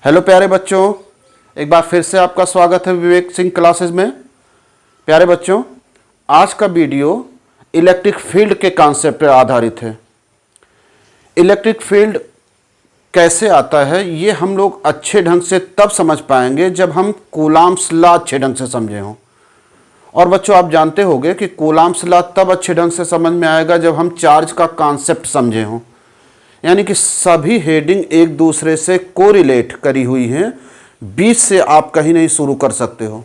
Hello प्यारे बच्चों, एक बार फिर से आपका स्वागत है विवेक सिंह क्लासेस में। प्यारे बच्चों, आज का वीडियो इलेक्ट्रिक फील्ड के कॉन्सेप्ट पर आधारित है। इलेक्ट्रिक फील्ड कैसे आता है ये हम लोग अच्छे ढंग से तब समझ पाएंगे जब हम कूलॉम्स लॉ अच्छे ढंग से समझे हों। और बच्चों, आप जानते होंगे कि कूलॉम्स लॉ तब अच्छे ढंग से समझ में आएगा जब हम चार्ज का कॉन्सेप्ट समझे हों, यानी कि सभी हेडिंग एक दूसरे से कोरिलेट करी हुई हैं, बीच से आप कहीं नहीं शुरू कर सकते हो।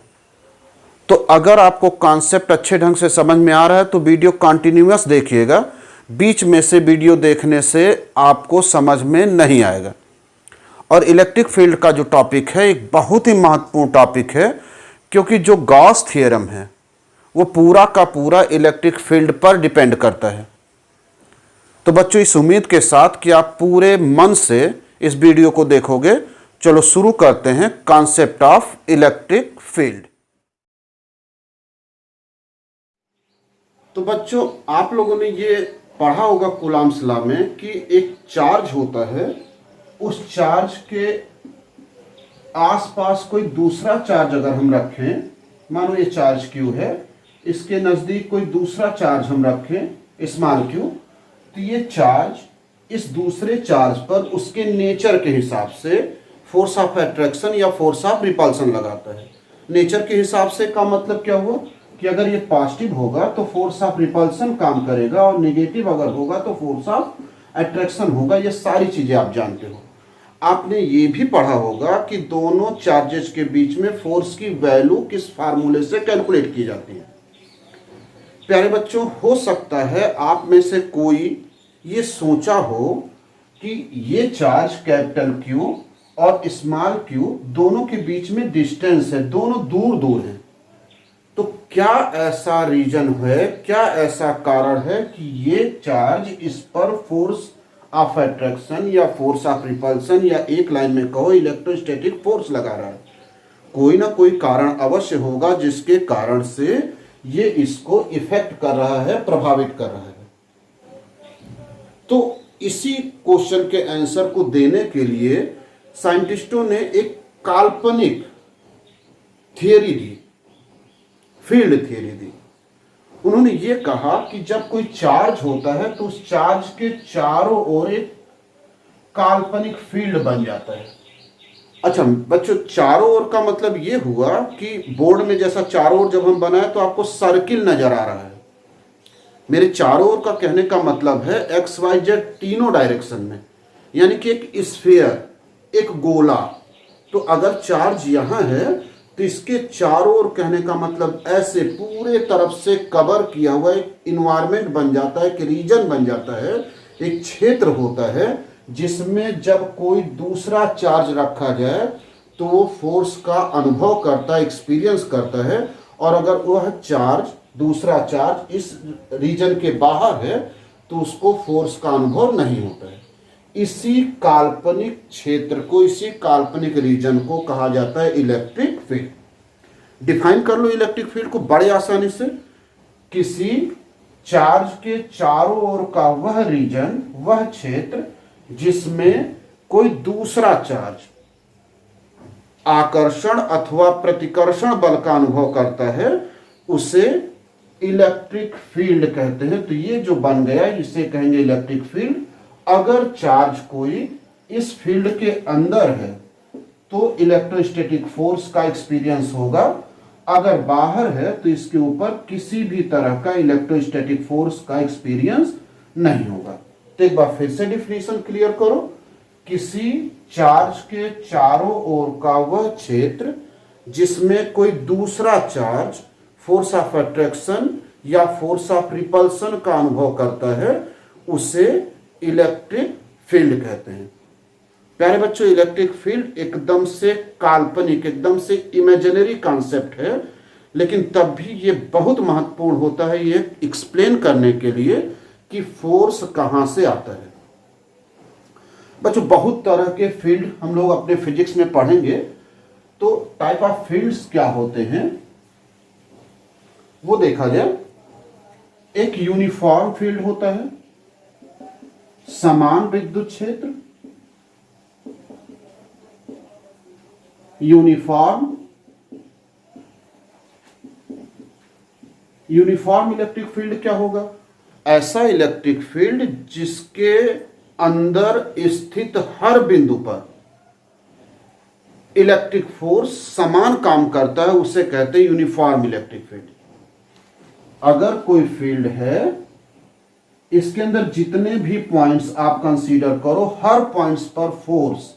तो अगर आपको कॉन्सेप्ट अच्छे ढंग से समझ में आ रहा है तो वीडियो कंटिन्यूअस देखिएगा, बीच में से वीडियो देखने से आपको समझ में नहीं आएगा। और इलेक्ट्रिक फील्ड का जो टॉपिक है एक बहुत ही महत्वपूर्ण टॉपिक है, क्योंकि जो गॉस थ्योरम है वो पूरा का पूरा इलेक्ट्रिक फील्ड पर डिपेंड करता है। तो बच्चों, इस उम्मीद के साथ कि आप पूरे मन से इस वीडियो को देखोगे, चलो शुरू करते हैं कॉन्सेप्ट ऑफ इलेक्ट्रिक फील्ड। तो बच्चों, आप लोगों ने ये पढ़ा होगा कूलॉम्स लॉ में कि एक चार्ज होता है, उस चार्ज के आसपास कोई दूसरा चार्ज अगर हम रखें, मानो ये चार्ज Q है, इसके नजदीक कोई दूसरा चार्ज हम रखें स्मॉल q, तो ये चार्ज इस दूसरे चार्ज पर उसके नेचर के हिसाब से फोर्स ऑफ अट्रैक्शन या फोर्स ऑफ रिपल्सन लगाता है। नेचर के हिसाब से का मतलब क्या हुआ कि अगर ये पॉजिटिव होगा तो फोर्स ऑफ रिपल्सन काम करेगा, और नेगेटिव अगर होगा तो फोर्स ऑफ अट्रैक्शन होगा। ये सारी चीजें आप जानते हो। आपने ये भी पढ़ा होगा कि दोनों चार्जेस के बीच में फोर्स की वैल्यू किस फार्मूले से कैलकुलेट की जाती है। प्यारे बच्चों, हो सकता है आप में से कोई ये सोचा हो कि ये चार्ज कैपिटल Q और स्मॉल q दोनों के बीच में डिस्टेंस है, दोनों दूर दूर हैं। तो क्या ऐसा रीजन है, क्या ऐसा कारण है कि ये चार्ज इस पर फोर्स ऑफ अट्रैक्शन या फोर्स ऑफ रिपल्सन या एक लाइन में कहो इलेक्ट्रोस्टैटिक फोर्स लगा रहा है? कोई ना कोई कारण अवश्य होगा जिसके कारण से ये इसको इफेक्ट कर रहा है, प्रभावित कर रहा है। तो इसी क्वेश्चन के आंसर को देने के लिए साइंटिस्टों ने एक काल्पनिक थियरी दी, फील्ड थियरी दी। उन्होंने ये कहा कि जब कोई चार्ज होता है तो उस चार्ज के चारों ओर एक काल्पनिक फील्ड बन जाता है। अच्छा बच्चों, चारों ओर का मतलब ये हुआ कि बोर्ड में जैसा चारों ओर जब हम बनाए तो आपको सर्किल नजर आ रहा है। मेरे चारों ओर का कहने का मतलब है एक्स वाई जेड तीनों डायरेक्शन में, यानी कि एक स्फीयर, एक गोला। तो अगर चार्ज यहां है तो इसके चारों ओर कहने का मतलब ऐसे पूरे तरफ से कवर किया हुआ एक इन्वायरमेंट बन जाता है, एक रीजन बन जाता है, एक क्षेत्र होता है जिसमें जब कोई दूसरा चार्ज रखा जाए तो वो फोर्स का अनुभव करता है, एक्सपीरियंस करता है। और अगर वह चार्ज, दूसरा चार्ज इस रीजन के बाहर है तो उसको फोर्स का अनुभव नहीं होता है। इसी काल्पनिक क्षेत्र को, इसी काल्पनिक रीजन को कहा जाता है इलेक्ट्रिक फील्ड। डिफाइन कर लो इलेक्ट्रिक फील्ड को बड़े आसानी से, किसी चार्ज के चारों ओर का वह रीजन, वह क्षेत्र जिसमें कोई दूसरा चार्ज आकर्षण अथवा प्रतिकर्षण बल का अनुभव करता है, उसे इलेक्ट्रिक फील्ड कहते हैं। तो ये जो बन गया इसे कहेंगे इलेक्ट्रिक फील्ड। अगर चार्ज कोई इस फील्ड के अंदर है तो इलेक्ट्रोस्टैटिक फोर्स का एक्सपीरियंस होगा, अगर बाहर है तो इसके ऊपर किसी भी तरह का इलेक्ट्रोस्टैटिक फोर्स का एक्सपीरियंस नहीं होगा। तो एक बार फिर से डिफिनेशन क्लियर करो, किसी चार्ज के चारों ओर का वह क्षेत्र जिसमें कोई दूसरा चार्ज फोर्स ऑफ अट्रैक्शन या फोर्स ऑफ रिपल्सन का अनुभव करता है, उसे इलेक्ट्रिक फील्ड कहते हैं। प्यारे बच्चों, इलेक्ट्रिक फील्ड एकदम से काल्पनिक, एकदम से इमेजिनरी कॉन्सेप्ट है, लेकिन तब भी ये बहुत महत्वपूर्ण होता है ये एक्सप्लेन करने के लिए कि फोर्स कहां से आता है। बच्चों, बहुत तरह के फील्ड हम लोग अपने फिजिक्स में पढ़ेंगे। तो टाइप ऑफ फील्ड्स क्या होते हैं वो देखा जाए। एक यूनिफॉर्म फील्ड होता है, समान विद्युत क्षेत्र, यूनिफॉर्म इलेक्ट्रिक फील्ड क्या होगा? ऐसा इलेक्ट्रिक फील्ड जिसके अंदर स्थित हर बिंदु पर इलेक्ट्रिक फोर्स समान काम करता है, उसे कहते हैं यूनिफॉर्म इलेक्ट्रिक फील्ड। अगर कोई फील्ड है, इसके अंदर जितने भी पॉइंट्स आप कंसीडर करो, हर पॉइंट्स पर फोर्स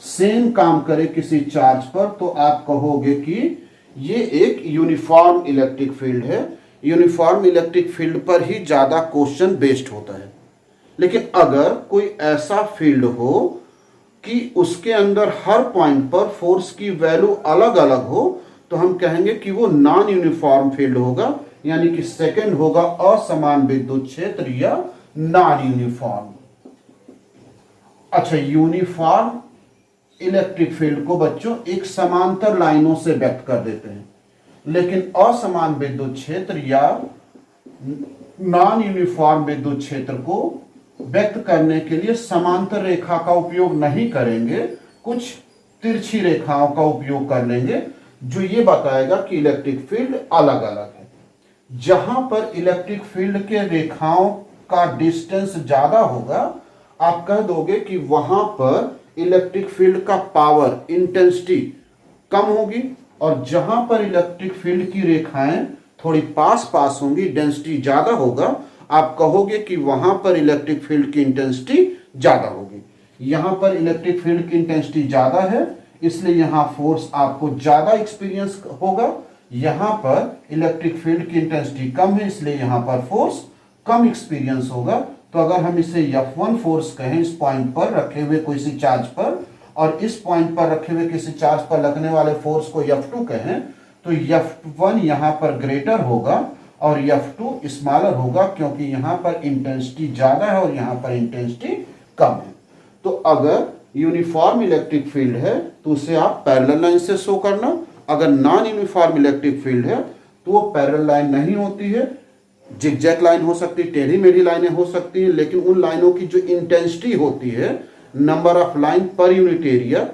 सेम काम करे किसी चार्ज पर, तो आप कहोगे कि ये एक यूनिफॉर्म इलेक्ट्रिक फील्ड है। यूनिफॉर्म इलेक्ट्रिक फील्ड पर ही ज्यादा क्वेश्चन बेस्ड होता है। लेकिन अगर कोई ऐसा फील्ड हो कि उसके अंदर हर पॉइंट पर फोर्स की वैल्यू अलग अलग हो, तो हम कहेंगे कि वो नॉन यूनिफॉर्म फील्ड होगा, यानी कि सेकंड होगा असमान विद्युत क्षेत्र या नॉन यूनिफॉर्म। अच्छा, यूनिफॉर्म इलेक्ट्रिक फील्ड को बच्चों एक समांतर लाइनों से व्यक्त कर देते हैं, लेकिन असमान विद्युत क्षेत्र या नॉन यूनिफॉर्म विद्युत क्षेत्र को व्यक्त करने के लिए समांतर रेखा का उपयोग नहीं करेंगे, कुछ तिरछी रेखाओं का उपयोग कर लेंगे, जो ये बताएगा कि इलेक्ट्रिक फील्ड अलग अलग है। जहां पर इलेक्ट्रिक फील्ड के रेखाओं का डिस्टेंस ज्यादा होगा, आप कह दोगे कि वहां पर इलेक्ट्रिक फील्ड का पावर, इंटेंसिटी कम होगी, और जहां पर इलेक्ट्रिक फील्ड की रेखाएं थोड़ी पास पास होंगी, डेंसिटी ज्यादा होगा, आप कहोगे कि वहां पर इलेक्ट्रिक फील्ड की इंटेंसिटी ज्यादा होगी। यहां पर इलेक्ट्रिक फील्ड की इंटेंसिटी ज्यादा है, इसलिए यहां फोर्स आपको ज्यादा एक्सपीरियंस होगा। यहां पर इलेक्ट्रिक फील्ड की इंटेंसिटी कम है, इसलिए यहां पर फोर्स कम एक्सपीरियंस होगा। तो अगर हम इसे F1 फोर्स कहें इस पॉइंट पर रखे हुए किसी चार्ज पर, और इस पॉइंट पर रखे हुए किसी चार्ज पर लगने वाले फोर्स को F2 कहें, तो F1 यहां पर ग्रेटर होगा और F2 स्मॉलर होगा, क्योंकि यहां पर इंटेंसिटी ज्यादा है और यहां पर इंटेंसिटी कम है। तो अगर यूनिफॉर्म इलेक्ट्रिक फील्ड है तो उसे आप पैरेलल लाइन से शो करना, अगर नॉन यूनिफॉर्म इलेक्ट्रिक फील्ड है तो वो पैरेलल लाइन नहीं होती है, जिगजैग लाइन हो सकती है, टेढ़ी मेढ़ी लाइनें हो सकती हैं, लेकिन उन लाइनों की जो इंटेंसिटी होती है, number of line per unit area,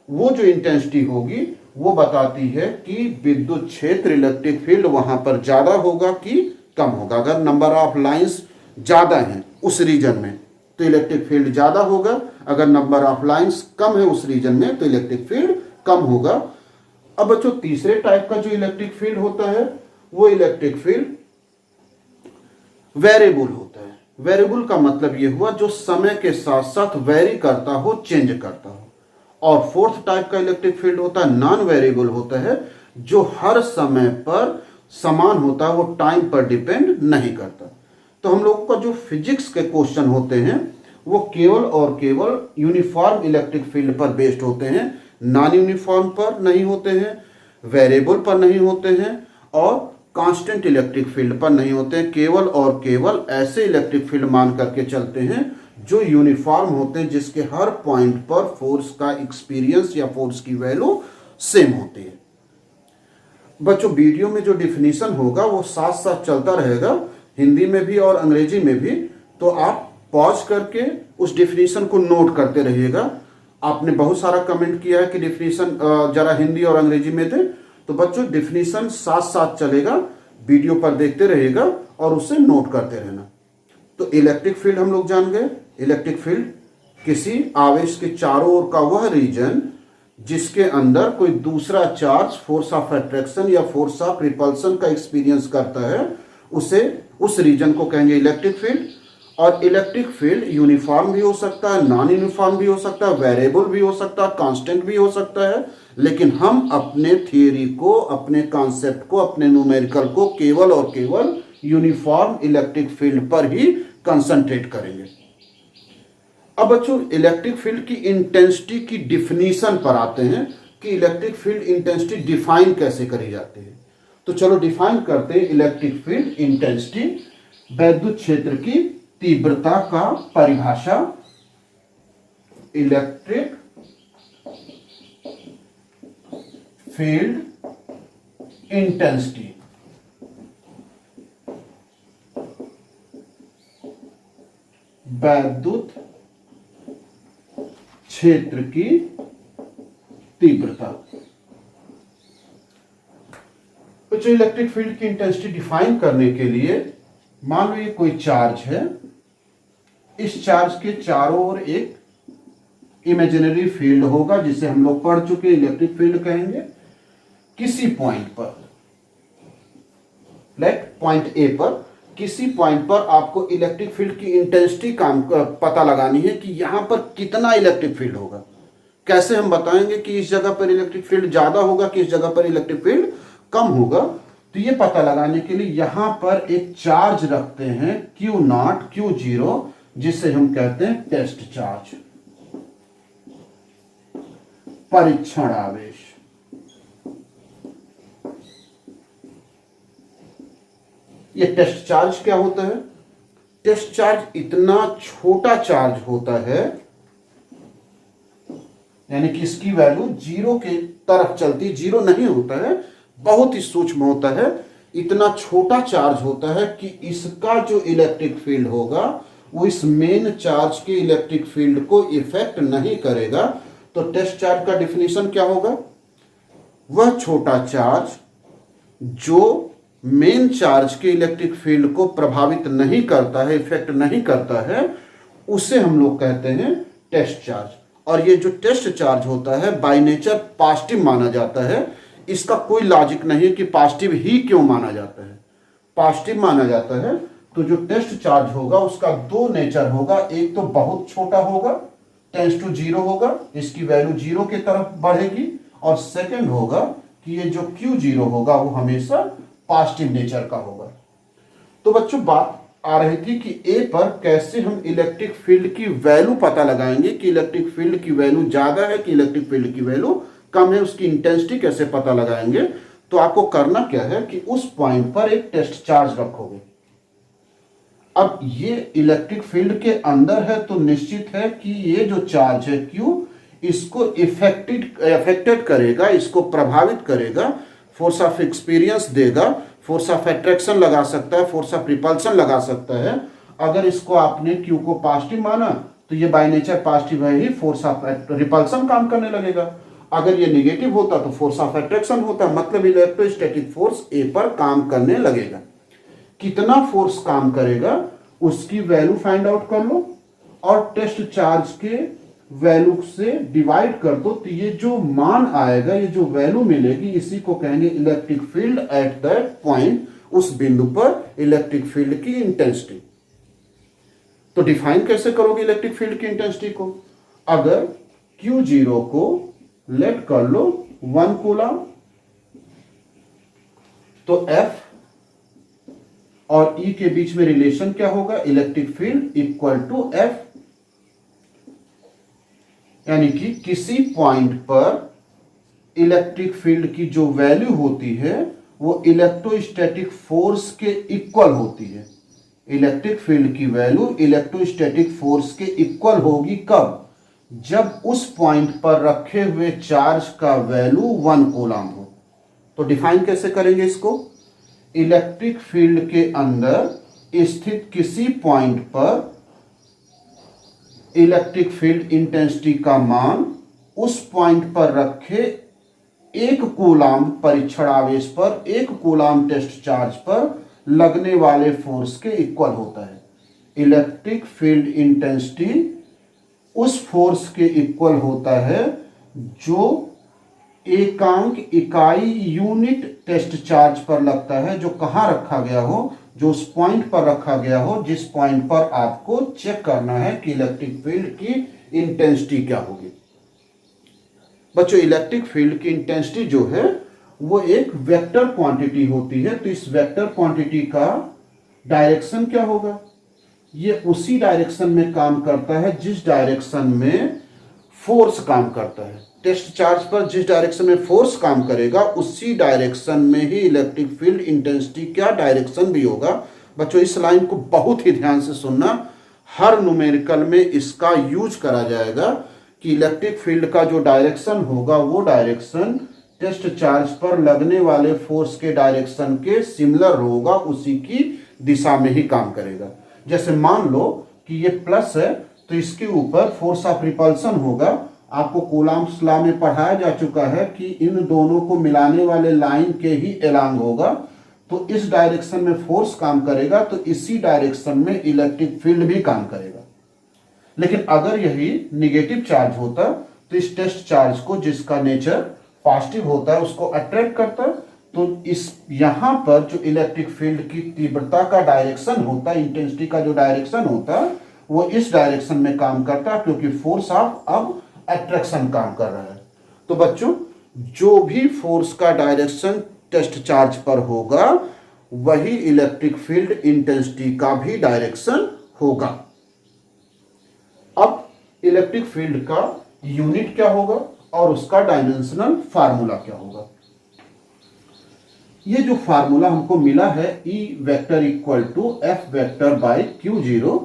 वो जो इंटेंसिटी होगी वो बताती है कि विद्युत क्षेत्र, इलेक्ट्रिक फील्ड वहां पर ज्यादा होगा कि कम होगा। अगर नंबर ऑफ लाइंस ज्यादा हैं उस रीजन में तो इलेक्ट्रिक फील्ड ज्यादा होगा, अगर नंबर ऑफ लाइंस कम है उस रीजन में तो इलेक्ट्रिक फील्ड कम होगा। अब बच्चों, तीसरे टाइप का जो इलेक्ट्रिक फील्ड होता है वो इलेक्ट्रिक फील्ड वेरिएबल होता है। वेरिएबल का मतलब यह हुआ जो समय के साथ साथ वेरी करता हो, चेंज करता हो। और फोर्थ टाइप का इलेक्ट्रिक फील्ड होता है नॉन वेरिएबल होता है, जो हर समय पर समान होता है, वो टाइम पर डिपेंड नहीं करता। तो हम लोगों का जो फिजिक्स के क्वेश्चन होते हैं वो केवल और केवल यूनिफॉर्म इलेक्ट्रिक फील्ड पर बेस्ड होते हैं, नॉन यूनिफॉर्म पर नहीं होते हैं, वेरिएबल पर नहीं होते हैं, और कांस्टेंट इलेक्ट्रिक फील्ड पर नहीं होते हैं। केवल और केवल ऐसे इलेक्ट्रिक फील्ड मान करके चलते हैं जो यूनिफॉर्म होते हैं, जिसके हर पॉइंट पर फोर्स का एक्सपीरियंस या फोर्स की वैल्यू सेम होती है। बच्चों, वीडियो में जो डिफिनीशन होगा वो साथ साथ चलता रहेगा, हिंदी में भी और अंग्रेजी में भी, तो आप पॉज करके उस डिफिनीशन को नोट करते रहिएगा। आपने बहुत सारा कमेंट किया है कि डिफिनीशन जरा हिंदी और अंग्रेजी में दे, तो बच्चों डिफिनीशन साथ साथ चलेगा, वीडियो पर देखते रहिएगा और उसे नोट करते रहना। तो इलेक्ट्रिक फील्ड हम लोग जान गए। इलेक्ट्रिक फील्ड किसी आवेश के चारों ओर का वह रीजन जिसके अंदर कोई दूसरा चार्ज फोर्स ऑफ अट्रैक्शन या फोर्स ऑफ रिपल्सन का एक्सपीरियंस करता है, उसे उस रीजन को कहेंगे इलेक्ट्रिक फील्ड। और इलेक्ट्रिक फील्ड यूनिफॉर्म भी हो सकता है, नॉन यूनिफॉर्म भी हो सकता है, वेरिएबल भी हो सकता है, कांस्टेंट भी हो सकता है, लेकिन हम अपने थियरी को, अपने कॉन्सेप्ट को, अपने न्यूमेरिकल को केवल और केवल यूनिफॉर्म इलेक्ट्रिक फील्ड पर ही कंसंट्रेट करेंगे। अब बच्चों, इलेक्ट्रिक फील्ड की इंटेंसिटी की डिफिनीशन पर आते हैं कि इलेक्ट्रिक फील्ड इंटेंसिटी डिफाइन कैसे करी जाती है। तो चलो डिफाइन करते हैं इलेक्ट्रिक फील्ड इंटेंसिटी। विद्युत क्षेत्र की तीव्रता का परिभाषा, इलेक्ट्रिक फील्ड इंटेंसिटी। विद्युत क्षेत्र की तीव्रता। तो इलेक्ट्रिक फील्ड की इंटेंसिटी डिफाइन करने के लिए मान लो ये कोई चार्ज है, इस चार्ज के चारों ओर एक इमेजिनरी फील्ड होगा जिसे हम लोग पढ़ चुके इलेक्ट्रिक फील्ड कहेंगे। किसी पॉइंट पर, लाइक पॉइंट ए पर, किसी पॉइंट पर आपको इलेक्ट्रिक फील्ड की इंटेंसिटी पता लगानी है कि यहां पर कितना इलेक्ट्रिक फील्ड होगा। कैसे हम बताएंगे कि इस जगह पर इलेक्ट्रिक फील्ड ज्यादा होगा कि इस जगह पर इलेक्ट्रिक फील्ड कम होगा। तो ये पता लगाने के लिए यहां पर एक चार्ज रखते हैं Q0 Q0, जिसे हम कहते हैं टेस्ट चार्ज, परीक्षण आवेश। ये टेस्ट चार्ज क्या होता है? टेस्ट चार्ज इतना छोटा चार्ज होता है, यानी कि इसकी वैल्यू जीरो के तरफ चलती, जीरो नहीं होता है, बहुत ही सूक्ष्म होता है। इतना छोटा चार्ज होता है कि इसका जो इलेक्ट्रिक फील्ड होगा वो इस मेन चार्ज के इलेक्ट्रिक फील्ड को इफेक्ट नहीं करेगा। तो टेस्ट चार्ज का डिफिनीशन क्या होगा? वह छोटा चार्ज जो मेन चार्ज के इलेक्ट्रिक फील्ड को प्रभावित नहीं करता है, इफेक्ट नहीं करता है, उसे हम लोग कहते हैं टेस्ट चार्ज। और ये जो टेस्ट चार्ज होता है बाय नेचर पॉजिटिव माना जाता है। इसका कोई लॉजिक नहीं है कि पॉजिटिव ही क्यों माना जाता है, पॉजिटिव माना जाता है। तो जो टेस्ट चार्ज होगा उसका दो नेचर होगा, एक तो बहुत छोटा होगा, टेंस टू जीरो होगा, इसकी वैल्यू जीरो की तरफ बढ़ेगी, और सेकंड होगा कि ये जो Q0 होगा वो हमेशा पॉजिटिव नेचर का होगा। तो बच्चों बात आ रही थी कि ए पर कैसे हम इलेक्ट्रिक फील्ड की वैल्यू पता लगाएंगे कि इलेक्ट्रिक फील्ड की वैल्यू ज्यादा है कि इलेक्ट्रिक फील्ड की वैल्यू कम है, उसकी इंटेंसिटी कैसे पता लगाएंगे। तो आपको करना क्या है कि उस पॉइंट पर एक टेस्ट चार्ज रखोगे। अब ये इलेक्ट्रिक फील्ड के अंदर है तो निश्चित है कि ये जो चार्ज है Q इसको इफेक्टेड करेगा, इसको प्रभावित करेगा, फोर्स ऑफ एक्सपीरियंस देगा, फोर्स ऑफ अट्रैक्शन लगा सकता है, फोर्स ऑफ रिपल्सन लगा सकता है। अगर इसको आपने Q को पॉजिटिव माना तो ये बाय नेचर पॉजिटिव है ही, फोर्स ऑफ रिपल्सन काम करने लगेगा। अगर ये निगेटिव होता तो फोर्स ऑफ अट्रैक्शन होता, मतलब इलेक्ट्रोस्टैटिक फोर्स ए पर काम करने लगेगा। कितना फोर्स काम करेगा उसकी वैल्यू फाइंड आउट कर लो और टेस्ट चार्ज के वैल्यू से डिवाइड कर दो। तो ये जो मान आएगा, ये जो वैल्यू मिलेगी, इसी को कहेंगे electric field at that point, उस बिंदु पर इलेक्ट्रिक फील्ड की इंटेंसिटी। तो डिफाइन कैसे करोगे इलेक्ट्रिक फील्ड की इंटेंसिटी को? अगर Q0 को लेट कर लो 1 कूलम, तो F और E के बीच में रिलेशन क्या होगा? Electric field equal to F। यानी कि किसी पॉइंट पर इलेक्ट्रिक फील्ड की जो वैल्यू होती है वो इलेक्ट्रोस्टैटिक फोर्स के इक्वल होती है। इलेक्ट्रिक फील्ड की वैल्यू इलेक्ट्रोस्टैटिक फोर्स के इक्वल होगी कब? जब उस पॉइंट पर रखे हुए चार्ज का वैल्यू 1 कूलम हो। तो डिफाइन कैसे करेंगे इसको? इलेक्ट्रिक फील्ड के अंदर स्थित किसी पॉइंट पर इलेक्ट्रिक फील्ड इंटेंसिटी का मान उस पॉइंट पर रखे 1 कूलम परीक्षण आवेश पर, 1 कूलम टेस्ट चार्ज पर लगने वाले फोर्स के इक्वल होता है। इलेक्ट्रिक फील्ड इंटेंसिटी उस फोर्स के इक्वल होता है जो एकांक इकाई यूनिट टेस्ट चार्ज पर लगता है, जो कहां रखा गया हो, जो उस पॉइंट पर रखा गया हो जिस पॉइंट पर आपको चेक करना है कि इलेक्ट्रिक फील्ड की इंटेंसिटी क्या होगी। बच्चों इलेक्ट्रिक फील्ड की इंटेंसिटी जो है वो एक वेक्टर क्वांटिटी होती है। तो इस वेक्टर क्वांटिटी का डायरेक्शन क्या होगा? ये उसी डायरेक्शन में काम करता है जिस डायरेक्शन में फोर्स काम करता है। टेस्ट चार्ज पर जिस डायरेक्शन में फोर्स काम करेगा उसी डायरेक्शन में ही इलेक्ट्रिक फील्ड इंटेंसिटी का डायरेक्शन भी होगा। बच्चों इस लाइन को बहुत ही ध्यान से सुनना, हर न्यूमेरिकल में इसका यूज करा जाएगा कि इलेक्ट्रिक फील्ड का जो डायरेक्शन होगा वो डायरेक्शन टेस्ट चार्ज पर लगने वाले फोर्स के डायरेक्शन के सिमिलर होगा, उसी की दिशा में ही काम करेगा। जैसे मान लो कि ये प्लस है तो इसके ऊपर फोर्स ऑफ रिपल्सन होगा आपको कूलॉम्स लॉ में पढ़ाया जा चुका है कि इन दोनों को मिलाने वाले लाइन के ही एलांग होगा, तो इस डायरेक्शन में फोर्स काम करेगा, तो इसी डायरेक्शन में इलेक्ट्रिक फील्ड भी काम करेगा। लेकिन अगर यही निगेटिव चार्ज होता तो इस टेस्ट चार्ज को, जिसका नेचर पॉजिटिव होता है, उसको अट्रैक्ट करता, तो इस यहां पर जो इलेक्ट्रिक फील्ड की तीव्रता का डायरेक्शन होता है, इंटेंसिटी का जो डायरेक्शन होता है, वो इस डायरेक्शन में काम करता है, क्योंकि फोर्स ऑफ अब अट्रैक्शन काम कर रहा है। तो बच्चों, जो भी फोर्स का डायरेक्शन टेस्ट चार्ज पर होगा, वही इलेक्ट्रिक फील्ड इंटेंसिटी का भी डायरेक्शन होगा। अब इलेक्ट्रिक फील्ड का यूनिट क्या होगा और उसका डायमेंशनल फार्मूला क्या होगा। ये जो फार्मूला हमको मिला है E vector equal to F vector by Q0,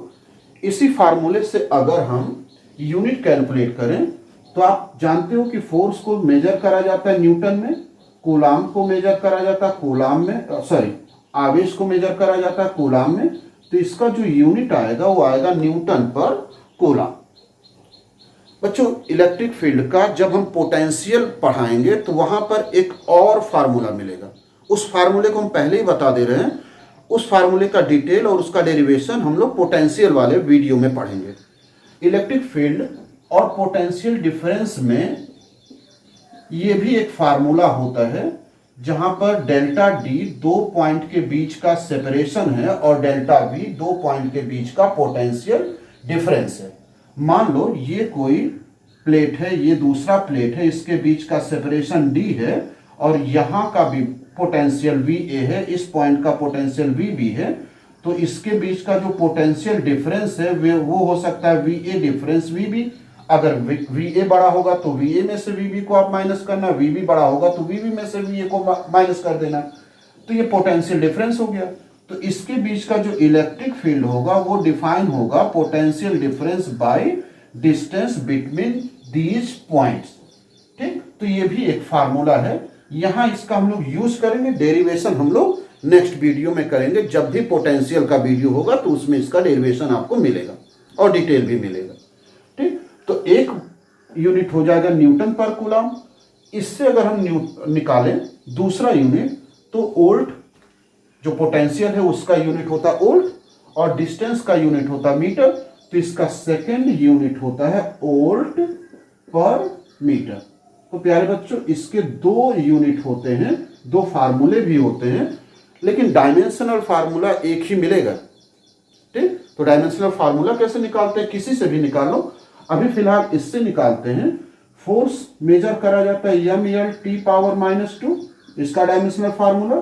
इसी फार्मूले से अगर हम यूनिट कैलकुलेट करें तो आप जानते हो कि फोर्स को मेजर करा जाता है न्यूटन में, कूलाम को मेजर करा जाता है कूलाम में, आवेश को मेजर करा जाता है कूलाम में। तो इसका जो यूनिट आएगा वो आएगा न्यूटन पर कूलाम। बच्चों, इलेक्ट्रिक फील्ड का जब हम पोटेंशियल पढ़ाएंगे तो वहां पर एक और फार्मूला मिलेगा। उस फार्मूले को हम पहले ही बता दे रहे हैं, उस फार्मूले का डिटेल और उसका डेरिवेशन हम लोग पोटेंशियल वाले वीडियो में पढ़ेंगे। इलेक्ट्रिक फील्ड और पोटेंशियल डिफरेंस में ये भी एक फार्मूला होता है, जहां पर डेल्टा डी दो पॉइंट के बीच का सेपरेशन है और डेल्टा वी दो पॉइंट के बीच का पोटेंशियल डिफरेंस है। मान लो ये कोई प्लेट है, ये दूसरा प्लेट है, इसके बीच का सेपरेशन डी है और यहां का भी पोटेंशियल वी ए है, इस पॉइंट का पोटेंशियल वी बी है। तो इसके बीच का जो पोटेंशियल डिफरेंस है वो हो सकता है V A difference V B. अगर वी ए बड़ा होगा तो वी ए में से वी बी को आप माइनस करना, वी बी बड़ा होगा तो वी बी में से वी ए को माइनस कर देना। तो ये पोटेंशियल डिफरेंस हो गया। तो इसके बीच का जो इलेक्ट्रिक फील्ड होगा वो डिफाइन होगा potential difference by distance between these points. ठीक, तो ये भी एक फार्मूला है। यहां इसका हम लोग यूज करेंगे, डेरिवेशन हम लोग नेक्स्ट वीडियो में करेंगे। जब भी पोटेंशियल का वीडियो होगा तो उसमें इसका डेरिवेशन आपको मिलेगा और डिटेल भी मिलेगा। ठीक, तो एक यूनिट हो जाएगा न्यूटन पर कूलम। इससे अगर हम निकालें दूसरा यूनिट तो वोल्ट, जो पोटेंशियल है उसका यूनिट होता है वोल्ट और डिस्टेंस का यूनिट होता है मीटर। तो इसका सेकंड यूनिट होता है वोल्ट पर मीटर। तो प्यारे बच्चों, इसके दो यूनिट होते हैं, दो फार्मूले भी होते हैं, लेकिन डायमेंशनल फार्मूला एक ही मिलेगा। ठीक, तो डायमेंशनल फार्मूला कैसे निकालते हैं, किसी से भी निकालो। अभी फिलहाल इससे निकालते हैं। फोर्स मेजर करा जाता है mL/T⁻², इसका डायमेंशनल फार्मूला।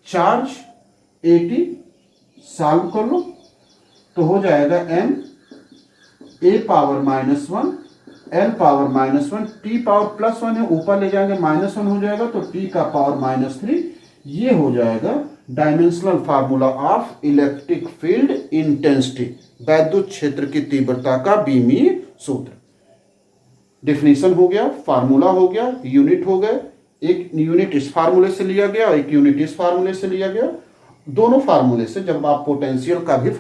चार्ज 80 सॉल्व कर लो तो हो जाएगा m A⁻⁻1 L⁻⁻1 T⁻+1 है, ऊपर ले जाएंगे -1 हो जाएगा तो T⁻³ ये हो जाएगा dimensional formula of electric field intensity, वैद्युत क्षेत्र की तीव्रता का बीमीय सूत्र। डिफिनीशन हो गया, फार्मूला हो गया, यूनिट हो गए। एक यूनिट इस फार्मूले से लिया गया, एक यूनिट इस फार्मूले से लिया गया। दोनों फार्मूले से जब आप पोटेंशियल का भी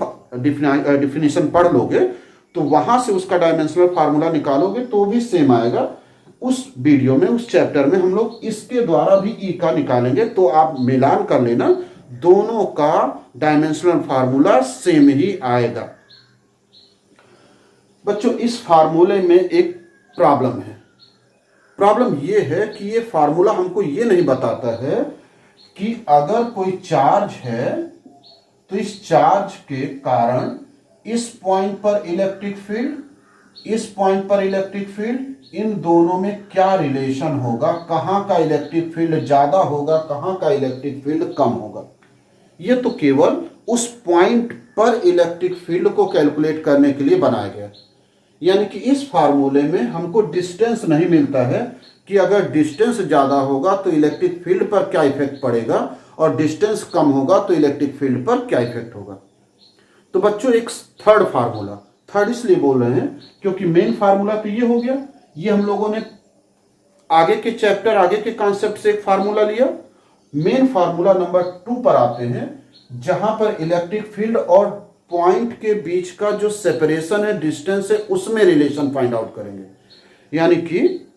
डिफिनीशन पढ़ लोगे तो वहां से उसका डायमेंशनल फार्मूला निकालोगे तो भी सेम आएगा। उस वीडियो में, उस चैप्टर में हम लोग इसके द्वारा भी ई का निकालेंगे। तो आप मिलान कर लेना, दोनों का डायमेंशनल फार्मूला सेम ही आएगा। बच्चों, इस फार्मूले में एक प्रॉब्लम है। प्रॉब्लम ये है कि ये फार्मूला हमको ये नहीं बताता है कि अगर कोई चार्ज है तो इस चार्ज के कारण इस पॉइंट पर इलेक्ट्रिक फील्ड, इस पॉइंट पर इलेक्ट्रिक फील्ड, इन दोनों में क्या रिलेशन होगा, कहां का इलेक्ट्रिक फील्ड ज्यादा होगा, कहां का इलेक्ट्रिक फील्ड कम होगा। ये तो केवल उस पॉइंट पर इलेक्ट्रिक फील्ड को कैलकुलेट करने के लिए बनाया गया। यानी कि इस फार्मूले में हमको डिस्टेंस नहीं मिलता है कि अगर डिस्टेंस ज्यादा होगा तो इलेक्ट्रिक फील्ड पर क्या इफेक्ट पड़ेगा और डिस्टेंस कम होगा तो इलेक्ट्रिक फील्ड पर क्या इफेक्ट होगा। तो बच्चों, एक थर्ड फार्मूला, थर्ड इसलिए बोल रहे हैं क्योंकि मेन फार्मूला तो ये हो गया, ये हम लोगों ने आगे के चैप्टर, आगे के कॉन्सेप्ट से एक फार्मूला लिया। मेन फार्मूला नंबर 2 पर आते हैं, जहां पर इलेक्ट्रिक फील्ड और पॉइंट के बीच का जो सेपरेशन है, डिस्टेंस है, उसमें रिलेशन फाइंड आउट करेंगे। यानी कि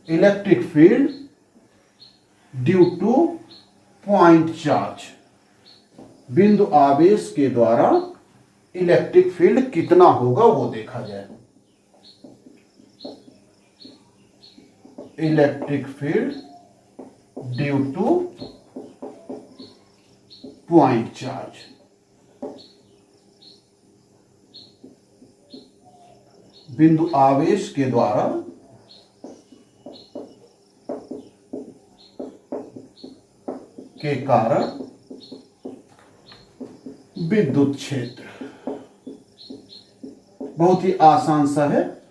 electric field due two point charge, बिंदु आवेश के द्वारा इलेक्ट्रिक फील्ड कितना होगा वो देखा जाए। Electric field due two point charge, बिंदु आवेश के द्वारा के कारण विद्युत क्षेत्र। बहुत ही आसान सा है,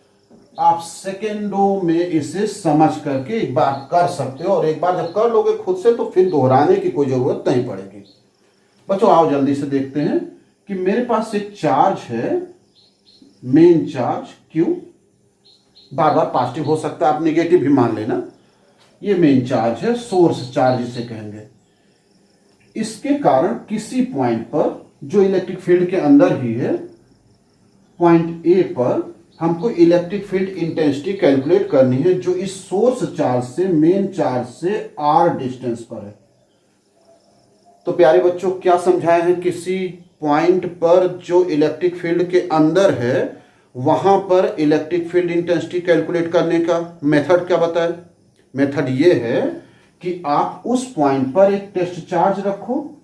आप सेकेंडों में इसे समझ करके एक बार कर सकते हो, और एक बार जब कर लोगे खुद से तो फिर दोहराने की कोई जरूरत नहीं पड़ेगी। बच्चों आओ जल्दी से देखते हैं कि मेरे पास एक चार्ज है, मेन चार्ज Q, बार बार पॉजिटिव हो सकता है, आप नेगेटिव भी मान लेना। ये मेन चार्ज है, सोर्स चार्ज इसे कहेंगे। इसके कारण किसी पॉइंट पर जो इलेक्ट्रिक फील्ड के अंदर ही है, पॉइंट ए पर हमको इलेक्ट्रिक फील्ड इंटेंसिटी कैलकुलेट करनी है, जो इस सोर्स चार्ज से मेन चार्ज से r डिस्टेंस पर है। तो प्यारे बच्चों क्या समझाए हैं, किसी पॉइंट पर जो इलेक्ट्रिक फील्ड के अंदर है वहां पर इलेक्ट्रिक फील्ड इंटेंसिटी कैलकुलेट करने का मेथड क्या बताए। मेथड ये है कि आप उस पॉइंट पर एक टेस्ट चार्ज रखो।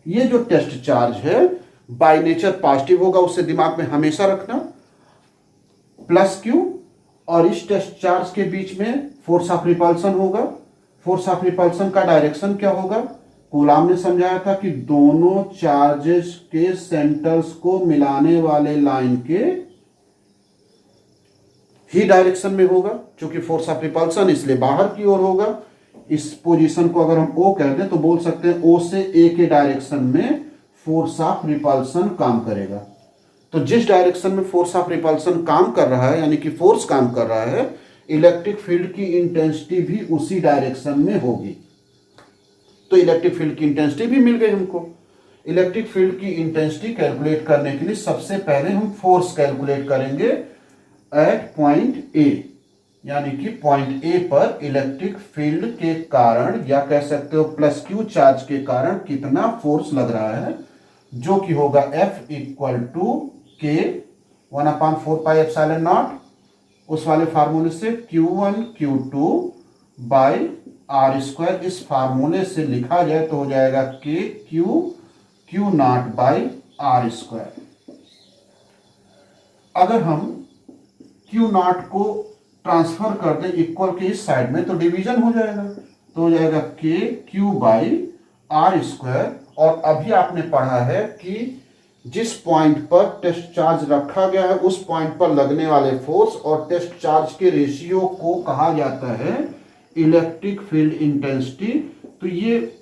ये जो टेस्ट चार्ज है बाय नेचर पॉजिटिव होगा, उससे दिमाग में हमेशा रखना, प्लस Q, और इस टेस्ट चार्ज के बीच में फोर्स ऑफ रिपल्सन होगा। फोर्स ऑफ रिपल्सन का डायरेक्शन क्या होगा, कूलाम ने समझाया था कि दोनों चार्जेस के सेंटर्स को मिलाने वाले लाइन के ही डायरेक्शन में होगा। क्योंकि फोर्स ऑफ रिपल्सन इसलिए बाहर की ओर होगा। इस पोजीशन को अगर हम O कह दें तो बोल सकते हैं O से A के डायरेक्शन में फोर्स ऑफ रिपल्सन काम करेगा। तो जिस डायरेक्शन में फोर्स ऑफ रिपल्सन काम कर रहा है, यानी कि फोर्स काम कर रहा है, इलेक्ट्रिक फील्ड की इंटेंसिटी भी उसी डायरेक्शन में होगी। तो इलेक्ट्रिक फील्ड की इंटेंसिटी भी मिल गई हमको। इलेक्ट्रिक फील्ड की इंटेंसिटी कैलकुलेट करने के लिए सबसे पहले हम फोर्स कैलकुलेट करेंगे एट पॉइंट ए, यानी कि पॉइंट ए पर इलेक्ट्रिक फील्ड के कारण, या कह सकते हो प्लस Q चार्ज के कारण कितना फोर्स लग रहा है, जो कि होगा F इक्वल टू K 1/4πε0, उस वाले फार्मूले से Q1 Q2 by R square. इस फार्मूले से लिखा जाए तो हो जाएगा K Q0 by R square. अगर हम Q0 को ट्रांसफर कर दें इक्वल के इस साइड में तो डिवीजन हो जाएगा, तो हो जाएगा K Q by R square. और अभी आपने पढ़ा है कि जिस पॉइंट पर टेस्ट चार्ज रखा गया है उस पॉइंट पर लगने वाले फोर्स और टेस्ट चार्ज के रेशियो को कहा जाता है इलेक्ट्रिक फील्ड इंटेंसिटी। तो ये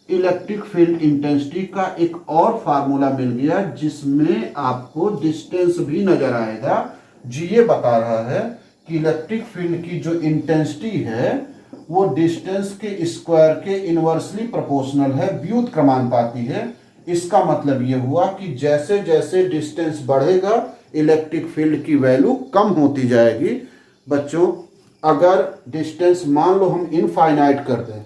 इलेक्ट्रिक फील्ड इंटेंसिटी का एक और फार्मूला मिल गया जिसमें आपको डिस्टेंस भी नजर आएगा। जी ये बता रहा है कि इलेक्ट्रिक फील्ड की जो इंटेंसिटी है वो डिस्टेंस के स्क्वायर के इनवर्सली प्रोपोर्शनल है, व्युत क्रमानुपाती है। इसका मतलब ये हुआ कि जैसे जैसे डिस्टेंस बढ़ेगा इलेक्ट्रिक फील्ड की वैल्यू कम होती जाएगी। बच्चों अगर डिस्टेंस मान लो हम इनफाइनाइट कर दें,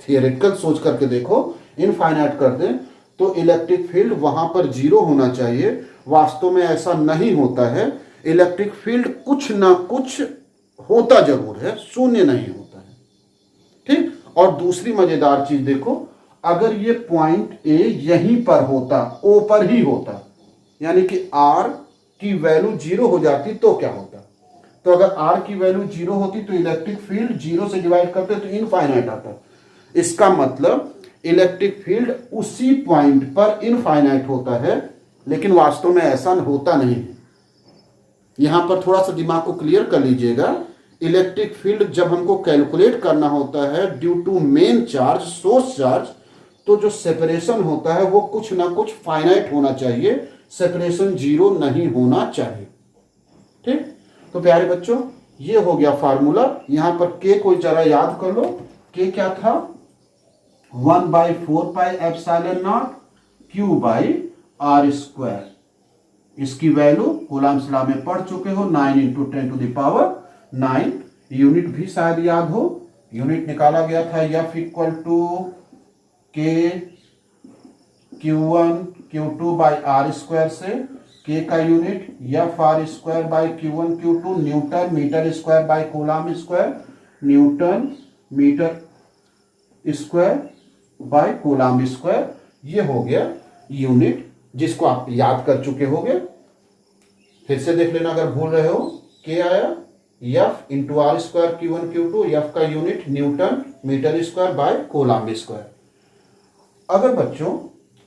थियोरेटिकल सोच करके देखो, इनफाइनाइट कर दें तो इलेक्ट्रिक फील्ड वहां पर जीरो होना चाहिए। वास्तव में ऐसा नहीं होता है, इलेक्ट्रिक फील्ड कुछ ना कुछ होता जरूर है, शून्य नहीं होता है। ठीक। और दूसरी मजेदार चीज देखो, अगर ये पॉइंट ए यहीं पर होता, ओ पर ही होता, यानी कि आर की वैल्यू जीरो हो जाती तो क्या होता। तो अगर आर की वैल्यू जीरो होती तो इलेक्ट्रिक फील्ड जीरो से डिवाइड करते तो इनफाइनाइट आता। इसका मतलब इलेक्ट्रिक फील्ड उसी पॉइंट पर इनफाइनाइट होता है, लेकिन वास्तव में ऐसा होता नहीं है। यहां पर थोड़ा सा दिमाग को क्लियर कर लीजिएगा। इलेक्ट्रिक फील्ड जब हमको कैलकुलेट करना होता है due to main charge, source charge, तो जो सेपरेशन होता है वो कुछ ना कुछ फाइनाइट होना चाहिए, सेपरेशन जीरो नहीं होना चाहिए। ठीक। तो प्यारे बच्चों ये हो गया फार्मूला। यहां पर के को जरा याद कर लो, के क्या था, 1/4πε0 Q बाई आर स्क्वायर। इसकी वैल्यू कूलम्ब्स लॉ में पढ़ चुके हो, 9 इंटू 10⁹ यूनिट भी शायद याद हो। यूनिट निकाला गया था F इक्वल टू के Q1 Q2 by R square से। के का unit F R square by Q1 Q2 newton metre square by coulomb square, newton metre square by coulomb square. ये हो गया यूनिट जिसको आप याद कर चुके होंगे। फिर से देख लेना अगर भूल रहे हो। के आया F into R square Q1 Q2, F का unit newton metre square by coulomb square. अगर बच्चों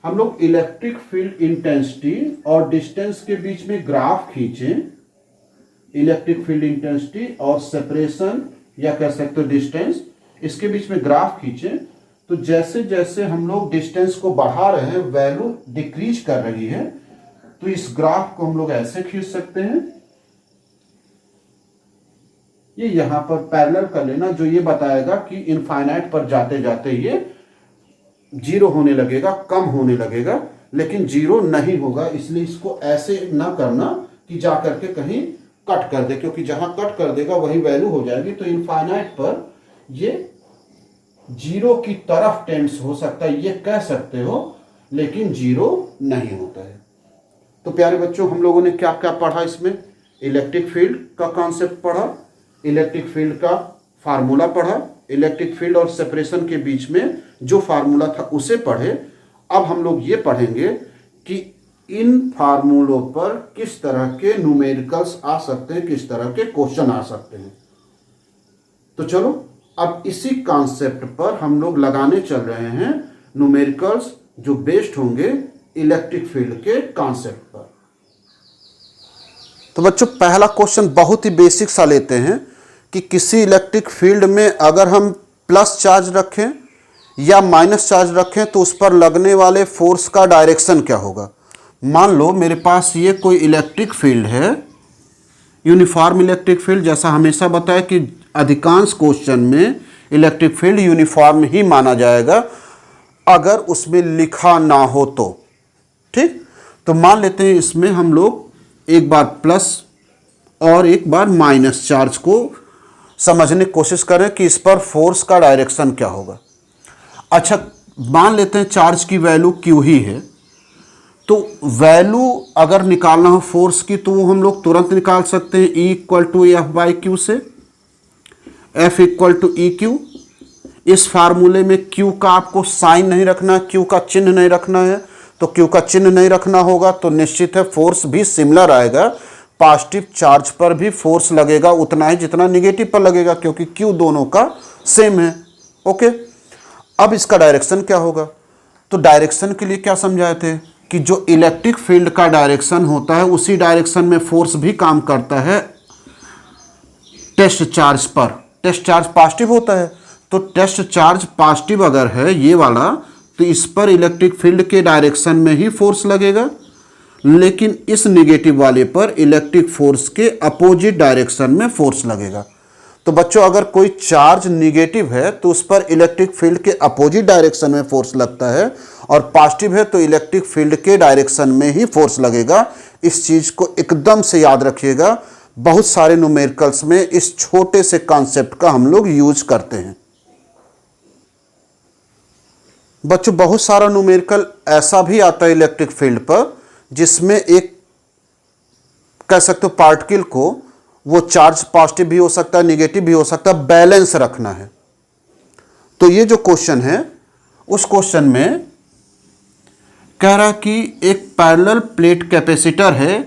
हम लोग इलेक्ट्रिक फील्ड इंटेंसिटी और डिस्टेंस के बीच में ग्राफ खींचें, इलेक्ट्रिक फील्ड इंटेंसिटी और सेपरेशन या कह सकते हो डिस्टेंस, इसके बीच में ग्राफ खींचें, तो जैसे जैसे हम लोग डिस्टेंस को बढ़ा रहे हैं वैल्यू डिक्रीज कर रही है। तो इस ग्राफ को हम लोग ऐसे खींच सकते हैं, ये यहां पर पैरेलल कर लेना, जो ये बताएगा कि इनफाइनाइट पर जाते जाते ये जीरो होने लगेगा, कम होने लगेगा, लेकिन जीरो नहीं होगा। इसलिए इसको ऐसे ना करना कि जाकर के कहीं कट कर दे, क्योंकि जहां कट कर देगा वही वैल्यू हो जाएगी। तो इनफाइनाइट पर ये जीरो की तरफ टेंड्स हो सकता है, ये कह सकते हो, लेकिन जीरो नहीं होता है। तो प्यारे बच्चों हम लोगों ने क्या क्या पढ़ा इसमें? इलेक्ट्रिक फील्ड का कॉन्सेप्ट पढ़ा, इलेक्ट्रिक फील्ड का फार्मूला पढ़ा, इलेक्ट्रिक फील्ड और सेपरेशन के बीच में जो फार्मूला था उसे पढ़े। अब हम लोग ये पढ़ेंगे कि इन फार्मूलों पर किस तरह के न्यूमेरिकल्स आ सकते हैं, किस तरह के क्वेश्चन आ सकते हैं। तो चलो अब इसी कॉन्सेप्ट पर हम लोग लगाने चल रहे हैं न्यूमेरिकल्स जो बेस्ड होंगे इलेक्ट्रिक फील्ड के कॉन्सेप्ट पर। तो बच्चों पहला क्वेश्चन बहुत ही बेसिक सा लेते हैं कि किसी इलेक्ट्रिक फील्ड में अगर हम प्लस चार्ज रखें या माइनस चार्ज रखें तो उस पर लगने वाले फोर्स का डायरेक्शन क्या होगा। मान लो मेरे पास ये कोई इलेक्ट्रिक फील्ड है, यूनिफॉर्म इलेक्ट्रिक फील्ड। जैसा हमेशा बताया कि अधिकांश क्वेश्चन में इलेक्ट्रिक फील्ड यूनिफॉर्म ही माना जाएगा अगर उसमें लिखा ना हो तो, ठीक। तो मान लेते हैं इसमें हम लोग एक बार प्लस और एक बार माइनस चार्ज को समझने की कोशिश करें कि इस पर फोर्स का डायरेक्शन क्या होगा। अच्छा मान लेते हैं चार्ज की वैल्यू Q ही है, तो वैल्यू अगर निकालना हो फोर्स की तो वो हम लोग तुरंत निकाल सकते हैं E इक्वल टू F/Q से, F इक्वल टू EQ। इस फार्मूले में Q का आपको साइन नहीं रखना है, Q का चिन्ह नहीं रखना है। तो Q का चिन्ह नहीं रखना होगा तो निश्चित है फोर्स भी सिमिलर आएगा। पॉजिटिव चार्ज पर भी फोर्स लगेगा उतना ही जितना निगेटिव पर लगेगा, क्योंकि Q दोनों का सेम है। ओके, अब इसका डायरेक्शन क्या होगा। तो डायरेक्शन के लिए क्या समझाए थे कि जो इलेक्ट्रिक फील्ड का डायरेक्शन होता है उसी डायरेक्शन में फोर्स भी काम करता है टेस्ट चार्ज पर। टेस्ट चार्ज पॉजिटिव होता है, तो टेस्ट चार्ज पॉजिटिव अगर है ये वाला, तो इस पर इलेक्ट्रिक फील्ड के डायरेक्शन में ही फोर्स लगेगा, लेकिन इस निगेटिव वाले पर इलेक्ट्रिक फोर्स के अपोजिट डायरेक्शन में फोर्स लगेगा। तो बच्चों अगर कोई चार्ज निगेटिव है तो उस पर इलेक्ट्रिक फील्ड के अपोजिट डायरेक्शन में फोर्स लगता है, और पॉजिटिव है तो इलेक्ट्रिक फील्ड के डायरेक्शन में ही फोर्स लगेगा। इस चीज को एकदम से याद रखिएगा, बहुत सारे न्यूमेरिकल्स में इस छोटे से कॉन्सेप्ट का हम लोग यूज करते हैं। बच्चों बहुत सारा न्यूमेरिकल ऐसा भी आता है इलेक्ट्रिक फील्ड पर जिसमें एक कह सकते हो पार्टिकल को वो चार्ज पॉजिटिव भी हो सकता है निगेटिव भी हो सकता है, बैलेंस रखना है। तो ये जो क्वेश्चन है उस क्वेश्चन में कह रहा है कि एक पैरेलल प्लेट कैपेसिटर है।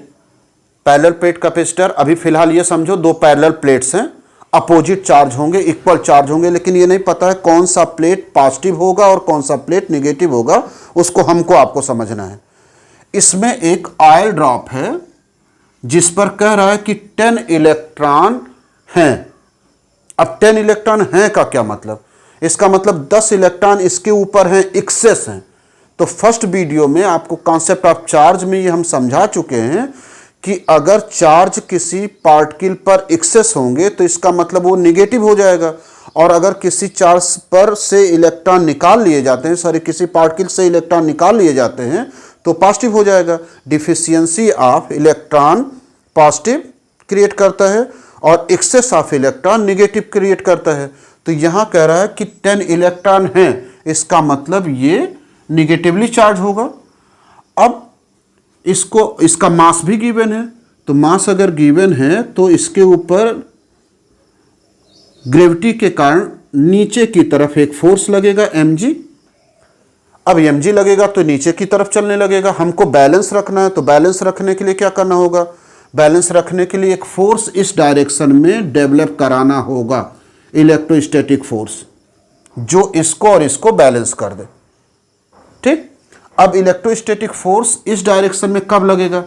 पैरेलल प्लेट कैपेसिटर अभी फिलहाल ये समझो दो पैरेलल प्लेट्स हैं, अपोजिट चार्ज होंगे, इक्वल चार्ज होंगे, लेकिन ये नहीं पता है कौन सा प्लेट पॉजिटिव होगा और कौन सा प्लेट निगेटिव होगा, उसको हमको आपको समझना है। इसमें एक ऑयल ड्रॉप है जिस पर कह रहा है कि 10 इलेक्ट्रॉन हैं। अब 10 इलेक्ट्रॉन हैं का क्या मतलब, इसका मतलब 10 इलेक्ट्रॉन इसके ऊपर हैं, एक्सेस हैं। तो फर्स्ट वीडियो में आपको कॉन्सेप्ट ऑफ चार्ज में ये हम समझा चुके हैं कि अगर चार्ज किसी पार्टिकल पर एक्सेस होंगे तो इसका मतलब वो निगेटिव हो जाएगा, और अगर किसी चार्ज पर से इलेक्ट्रॉन निकाल लिए जाते हैं, किसी पार्टिकल से इलेक्ट्रॉन निकाल लिए जाते हैं तो पॉजिटिव हो जाएगा। Deficiency of electron positive create करता है और excess of electron negative create करता है। तो यहां कह रहा है कि 10 इलेक्ट्रॉन हैं, इसका मतलब ये निगेटिवली चार्ज होगा। अब इसका मास भी गिवन है, तो मास अगर गिवन है तो इसके ऊपर ग्रेविटी के कारण नीचे की तरफ एक फोर्स लगेगा mg। अब mg लगेगा तो नीचे की तरफ चलने लगेगा। हमको बैलेंस रखना है, तो बैलेंस रखने के लिए क्या करना होगा? बैलेंस रखने के लिए एक फोर्स इस डायरेक्शन में डेवलप कराना होगा, इलेक्ट्रोस्टैटिक फोर्स, जो इसको और इसको बैलेंस कर दे। ठीक। अब इलेक्ट्रोस्टैटिक फोर्स इस डायरेक्शन में कब लगेगा?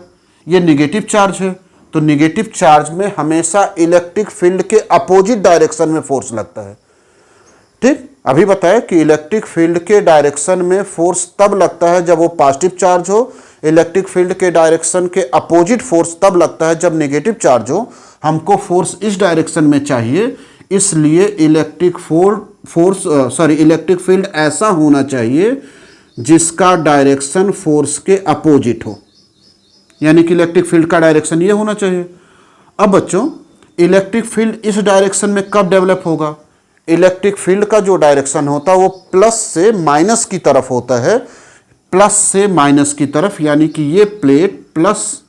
ये निगेटिव चार्ज है, तो निगेटिव चार्ज में हमेशा इलेक्ट्रिक फील्ड के अपोजिट डायरेक्शन में फोर्स लगता है। ठीक। अभी बताया कि इलेक्ट्रिक फील्ड के डायरेक्शन में फोर्स तब लगता है जब वो पॉजिटिव चार्ज हो, इलेक्ट्रिक फील्ड के डायरेक्शन के अपोजिट फोर्स तब लगता है जब नेगेटिव चार्ज हो। हमको फोर्स इस डायरेक्शन में चाहिए, इसलिए इलेक्ट्रिक फील्ड ऐसा होना चाहिए जिसका डायरेक्शन फोर्स के अपोजिट हो, यानी कि इलेक्ट्रिक फील्ड का डायरेक्शन ये होना चाहिए। अब बच्चों, इलेक्ट्रिक फील्ड इस डायरेक्शन में कब डेवलप होगा? इलेक्ट्रिक फील्ड का जो डायरेक्शन होता है वो प्लस से माइनस की तरफ होता है, प्लस से माइनस की तरफ, यानी कि ये प्लेट प्लस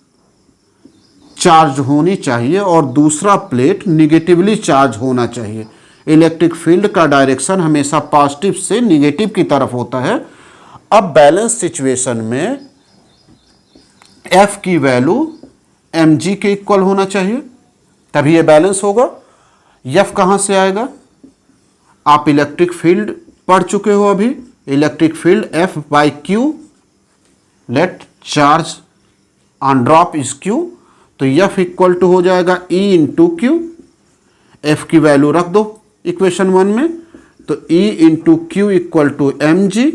चार्ज होनी चाहिए और दूसरा प्लेट निगेटिवली चार्ज होना चाहिए। इलेक्ट्रिक फील्ड का डायरेक्शन हमेशा पॉजिटिव से निगेटिव की तरफ होता है। अब बैलेंस सिचुएशन में F की वैल्यू mg के इक्वल होना चाहिए, तभी ये बैलेंस होगा। F कहां से आएगा? आप इलेक्ट्रिक फील्ड पढ़ चुके हो अभी, electric field F by Q, let charge on drop is Q, तो F इक्वल टू हो जाएगा E इंटू Q। F की वैल्यू रख दो इक्वेशन 1 में, तो E into Q equal to mg।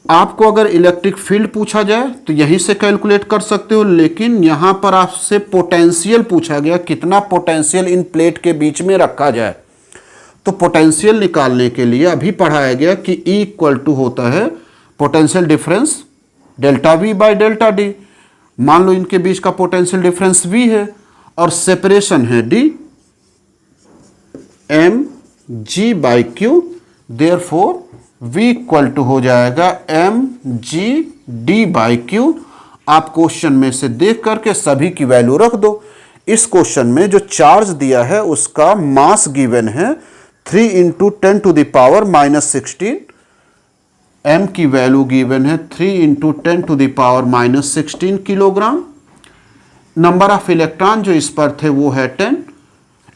आपको अगर इलेक्ट्रिक फील्ड पूछा जाए तो यहीं से कैलकुलेट कर सकते हो, लेकिन यहां पर आपसे पोटेंशियल पूछा गया, कितना पोटेंशियल इन प्लेट के बीच में रखा जाए। तो पोटेंशियल निकालने के लिए अभी पढ़ाया गया कि E इक्वल टू होता है potential difference delta V by delta D। मान लो इनके बीच का पोटेंशियल डिफरेंस V है और सेपरेशन है D, mg by Q, therefore V equal to हो जाएगा mg/d बाई Q। आप क्वेश्चन में से देख करके सभी की वैल्यू रख दो। इस क्वेश्चन में जो चार्ज दिया है उसका मास गिवन है 3 into 10 to the power minus 16, m की वैल्यू गिवन है 3 into 10 to the power minus 16 kilogram. Number of electron जो इस पर थे वो है 10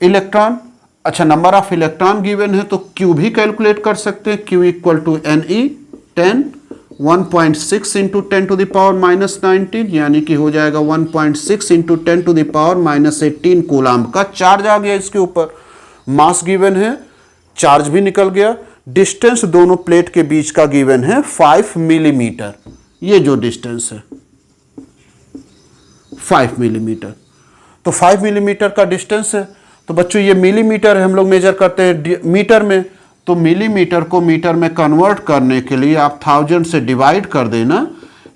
इलेक्ट्रॉन। अच्छा, नंबर ऑफ इलेक्ट्रॉन गिवन है तो Q भी कैलकुलेट कर सकते हैं। Q equal to Ne 10 1.6 into 10 to the power minus 19, यानी कि हो जाएगा 1.6 into 10 to the power minus 18 coulomb का चार्ज आ गया इसके ऊपर। मास गिवन है, चार्ज भी निकल गया। डिस्टेंस दोनों प्लेट के बीच का गिवन है 5 मिलीमीटर। ये जो डिस्टेंस है 5 मिलीमीटर, तो 5 मिलीमीटर का डिस्टेंस है। तो बच्चों ये मिलीमीटर है, हम लोग मेजर करते हैं मीटर में, तो मिलीमीटर को मीटर में कन्वर्ट करने के लिए आप 1000 से डिवाइड कर देना,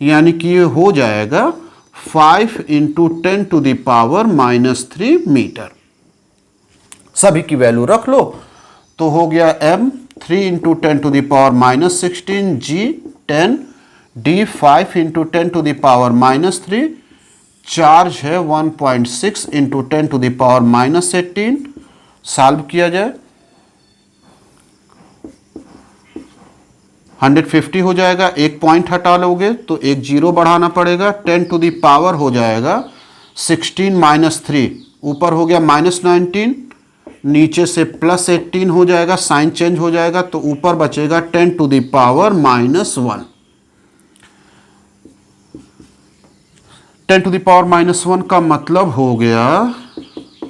यानी कि ये हो जाएगा 5 into 10 to the power minus 3 metre. सभी की वैल्यू रख लो, तो हो गया m 3 into 10 to the power minus 16, g 10, d 5 into 10 to the power minus 3, charge है 1.6 into 10 to the power minus 18। Solve किया जाए 150 हो जाएगा, एक पॉइंट हटा लोगे तो एक जीरो बढ़ाना पड़ेगा। 10 टू द पावर हो जाएगा 16 माइनस 3, ऊपर हो गया माइनस 19, नीचे से प्लस 18 हो जाएगा, साइन चेंज हो जाएगा तो ऊपर बचेगा 10 to the power minus 1। 10 to the power minus 1 का मतलब हो गया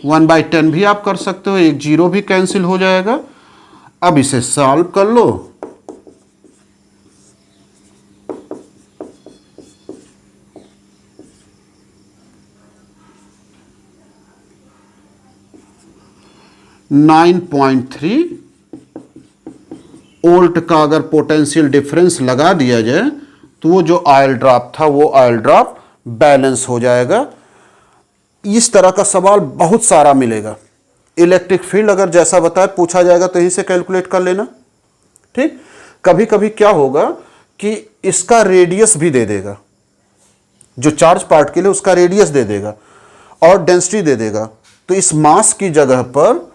1/10 भी आप कर सकते हो, एक जीरो भी कैंसिल हो जाएगा। अब इसे सॉल्व कर लो, .3 वोल्ट का अगर पोटेंशियल डिफरेंस लगा दिया जाए तो वो जो ऑयल ड्रॉप था वो ऑयल ड्रॉप बैलेंस हो जाएगा। इस तरह का सवाल बहुत सारा मिलेगा। इलेक्ट्रिक फील्ड अगर जैसा बताया पूछा जाएगा तो यहीं से कैलकुलेट कर लेना। ठीक, कभी कभी क्या होगा कि इसका रेडियस भी दे देगा, जो चार्ज पार्ट के लिए उसका रेडियस दे देगा और डेंसिटी दे देगा। तो इस मास की जगह पर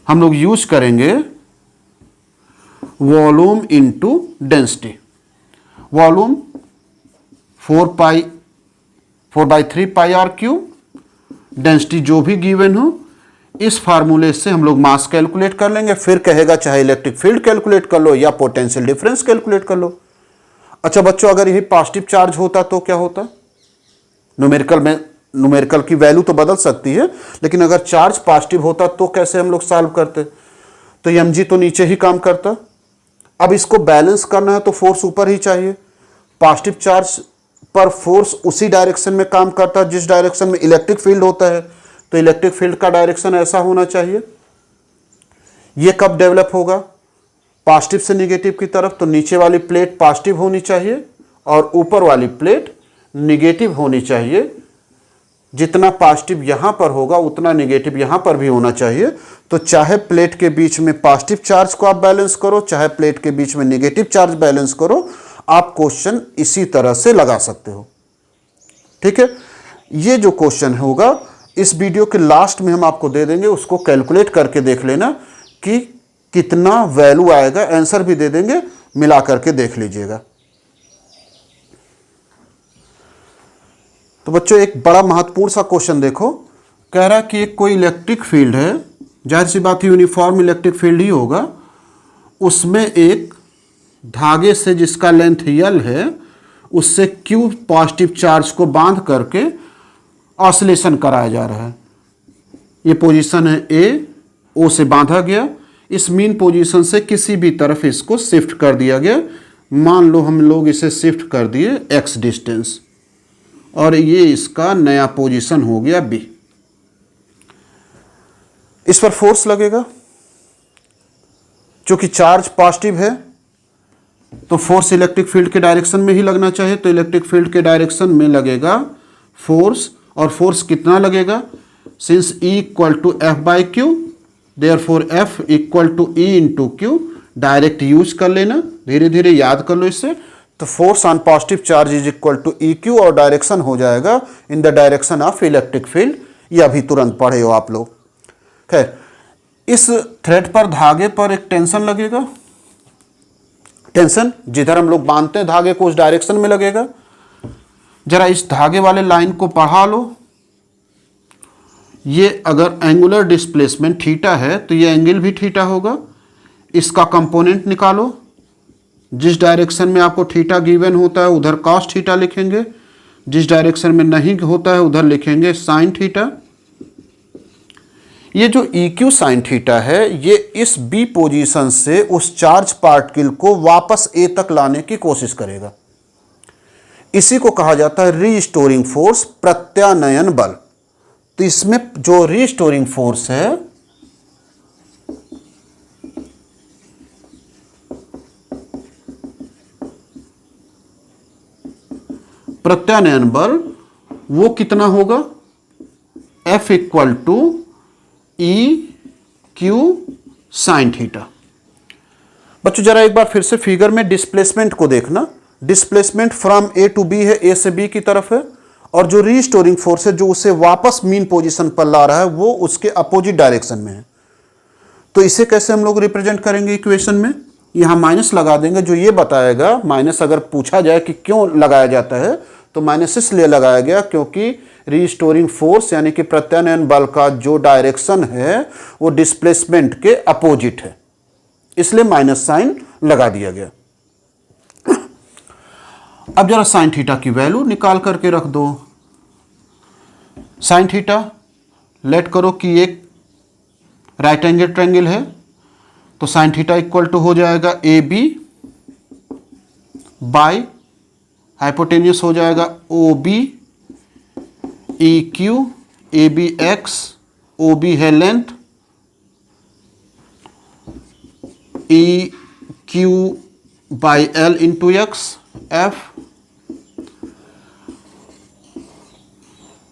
हम लोग यूज करेंगे volume into density. Volume 4/3 pi R cube, density जो भी गिवन हो, इस फार्मूले से हम लोग मास कैलकुलेट कर लेंगे। फिर कहेगा चाहे इलेक्ट्रिक फील्ड कैलकुलेट कर लो या पोटेंशियल डिफरेंस कैलकुलेट कर लो। अच्छा बच्चों, अगर यही पॉजिटिव चार्ज होता तो क्या होता? न्यूमेरिकल की वैल्यू तो बदल सकती है, लेकिन अगर चार्ज पॉजिटिव होता तो कैसे हम लोग सॉल्व करते? तो mg तो नीचे ही काम करता। अब इसको बैलेंस करना है तो फोर्स ऊपर ही चाहिए। पॉजिटिव चार्ज पर फोर्स उसी डायरेक्शन में काम करता है जिस डायरेक्शन में इलेक्ट्रिक फील्ड होता है, तो इलेक्ट्रिक फील्ड का डायरेक्शन ऐसा होना चाहिए। ये कब डेवलप होगा? पॉजिटिव से निगेटिव की तरफ। तो नीचे वाली प्लेट पॉजिटिव होनी चाहिए और ऊपर वाली प्लेट निगेटिव होनी चाहिए। जितना पॉजिटिव यहां पर होगा उतना निगेटिव यहां पर भी होना चाहिए। तो चाहे प्लेट के बीच में पॉजिटिव चार्ज को आप बैलेंस करो, चाहे प्लेट के बीच में निगेटिव चार्ज बैलेंस करो, आप क्वेश्चन इसी तरह से लगा सकते हो। ठीक है, ये जो क्वेश्चन होगा इस वीडियो के लास्ट में हम आपको दे देंगे, उसको कैलकुलेट करके देख लेना कि कितना वैल्यू आएगा। आंसर भी दे देंगे, मिला करके देख लीजिएगा। तो बच्चों एक बड़ा महत्वपूर्ण सा क्वेश्चन देखो, कह रहा है कि एक कोई इलेक्ट्रिक फील्ड है, जाहिर सी बात है यूनिफॉर्म इलेक्ट्रिक फील्ड ही होगा। उसमें एक धागे से जिसका लेंथ यल है उससे क्यू पॉजिटिव चार्ज को बांध करके ऑसिलेशन कराया जा रहा है। ये पोजीशन है ए, ओ से बांधा गया। इस मीन पोजीशन से किसी भी तरफ इसको शिफ्ट कर दिया गया। मान लो हम लोग इसे शिफ्ट कर दिए x डिस्टेंस, और ये इसका नया पोजीशन हो गया बी। इस पर फोर्स लगेगा, क्योंकि चार्ज पॉजिटिव है तो फोर्स इलेक्ट्रिक फील्ड के डायरेक्शन में ही लगना चाहिए। तो इलेक्ट्रिक फील्ड के डायरेक्शन में लगेगा फोर्स, और फोर्स कितना लगेगा? Since E equal to F by Q, therefore F equal to E into Q. Direct use कर लेना, धीरे धीरे याद कर लो इसे। तो force on positive charge is equal to E Q, और डायरेक्शन हो जाएगा in the direction of electric field. ये अभी तुरंत पढ़े हो आप लोग। खैर, इस थ्रेड पर धागे पर एक टेंशन लगेगा। टेंशन जिधर हम लोग बांधते हैं धागे को उस डायरेक्शन में लगेगा। जरा इस धागे वाले लाइन को पढ़ा लो। ये अगर एंगुलर डिस्प्लेसमेंट थीटा है तो ये एंगल भी थीटा होगा। इसका कंपोनेंट निकालो। जिस डायरेक्शन में आपको थीटा गिवन होता है उधर कॉस थीटा लिखेंगे, जिस डायरेक्शन में नहीं होता है उधर लिखेंगे साइन थीटा। ये जो ई क्यू साइन थीटा है ये इस बी पोजीशन से उस चार्ज पार्टिकल को वापस ए तक लाने की कोशिश करेगा। इसी को कहा जाता है रीस्टोरिंग फोर्स, प्रत्यानयन बल। तो इसमें जो रीस्टोरिंग फोर्स है प्रत्यानयन बल वो कितना होगा? F equal to E Q sine theta. बच्चों जरा एक बार फिर से फिगर में डिस्प्लेसमेंट को देखना। Displacement from A to B है, ए से बी की तरफ है, और जो रीस्टोरिंग फोर्स है जो उसे वापस मीन पोजीशन पर ला रहा है वो उसके अपोजिट डायरेक्शन में है। तो इसे कैसे हम लोग रिप्रेजेंट करेंगे इक्वेशन में? यहां माइनस लगा देंगे, जो ये बताएगा। माइनस अगर पूछा जाए कि क्यों लगाया जाता है तो माइनस इसलिए लगाया गया क्योंकि रीस्टोरिंग फोर्स यानी कि प्रत्यानयन बल का जो डायरेक्शन है वो डिस्प्लेसमेंट के अपोजिट है, इसलिए माइनस साइन लगा दिया गया। अब जरा साइन थीटा की वैल्यू निकाल करके रख दो। साइन थीटा लेट करो कि एक राइट एंगल ट्रायंगल है, तो साइन थीटा इक्वल टू हो जाएगा ए बी बाई हाइपोटेन्यूस हो जाएगा O B E Q, A B X, O B है length, E Q by L into X, F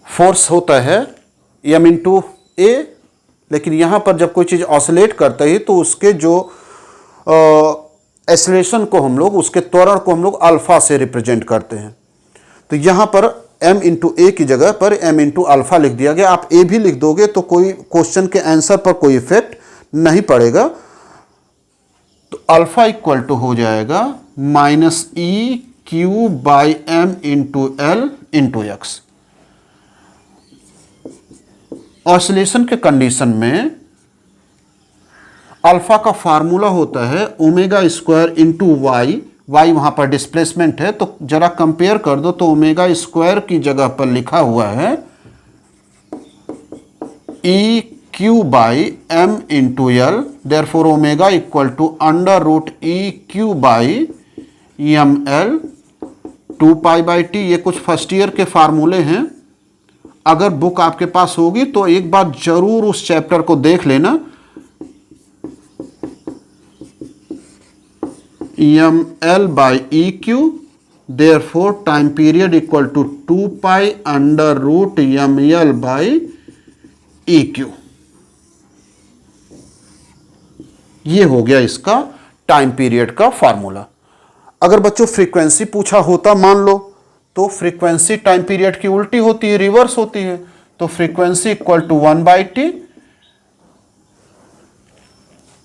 force होता है एम इंटू ए, लेकिन यहां पर जब कोई चीज ऑसिलेट करता है तो उसके जो एक्सेलरेशन को हम लोग, उसके त्वरण को हम लोग अल्फा से रिप्रेजेंट करते हैं। तो यहां पर m इंटू ए की जगह पर m इंटू अल्फा लिख दिया गया। आप a भी लिख दोगे तो कोई क्वेश्चन के आंसर पर कोई इफेक्ट नहीं पड़ेगा। तो अल्फा इक्वल टू हो जाएगा minus E Q by M into L into X. Oscillation के कंडीशन में अल्फा का फार्मूला होता है omega square into Y, Y वहां पर डिस्प्लेसमेंट है, तो जरा कंपेयर कर दो तो ओमेगा स्क्वायर की जगह पर लिखा हुआ है E Q by M into L, therefore omega equal to under root E Q by M L 2 pi by T. ये कुछ फर्स्ट ईयर के फार्मूले हैं, अगर बुक आपके पास होगी तो एक बार जरूर उस चैप्टर को देख लेना। M L by E Q, therefore time period equal to 2 pi under root M L by E Q. ये हो गया इसका टाइम पीरियड का फार्मूला। अगर बच्चों फ्रीक्वेंसी पूछा होता मान लो, तो फ्रीक्वेंसी टाइम पीरियड की उल्टी होती है, रिवर्स होती है। तो frequency equal to 1 by T,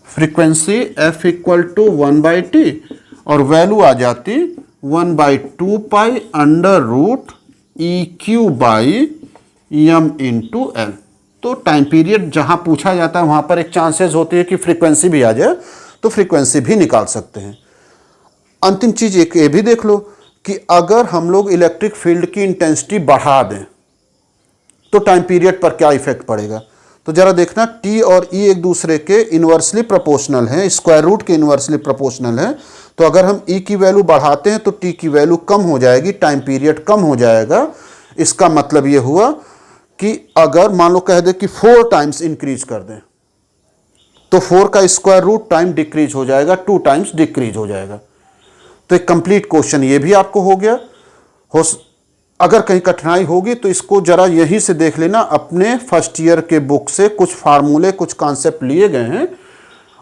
frequency F equal to 1 by T, और वैल्यू आ जाती 1 by 2 pi under root E Q by M into L. तो टाइम पीरियड जहां पूछा जाता है वहां पर एक चांसेस होती है कि फ्रीक्वेंसी भी आ जाए, तो फ्रीक्वेंसी भी निकाल सकते हैं। अंतिम चीज एक ये भी देख लो कि अगर हम लोग इलेक्ट्रिक फील्ड की इंटेंसिटी बढ़ा दें तो टाइम पीरियड पर क्या इफेक्ट पड़ेगा। तो जरा देखना, टी और ई एक दूसरे के इन्वर्सली प्रोपोर्शनल हैं, स्क्वायर रूट के इन्वर्सली प्रोपोर्शनल हैं। तो अगर हम ई की वैल्यू बढ़ाते हैं तो टी की वैल्यू कम हो जाएगी, टाइम पीरियड कम हो जाएगा। इसका मतलब ये हुआ कि अगर मान लो कह दे कि 4 टाइम्स इंक्रीज कर दें तो 4 का स्क्वायर रूट टाइम डिक्रीज हो जाएगा, 2 टाइम्स डिक्रीज हो जाएगा। तो एक कंप्लीट क्वेश्चन ये भी आपको हो गया। अगर कहीं कठिनाई होगी तो इसको जरा यहीं से देख लेना, अपने फर्स्ट ईयर के बुक से कुछ फार्मूले, कुछ कॉन्सेप्ट लिए गए हैं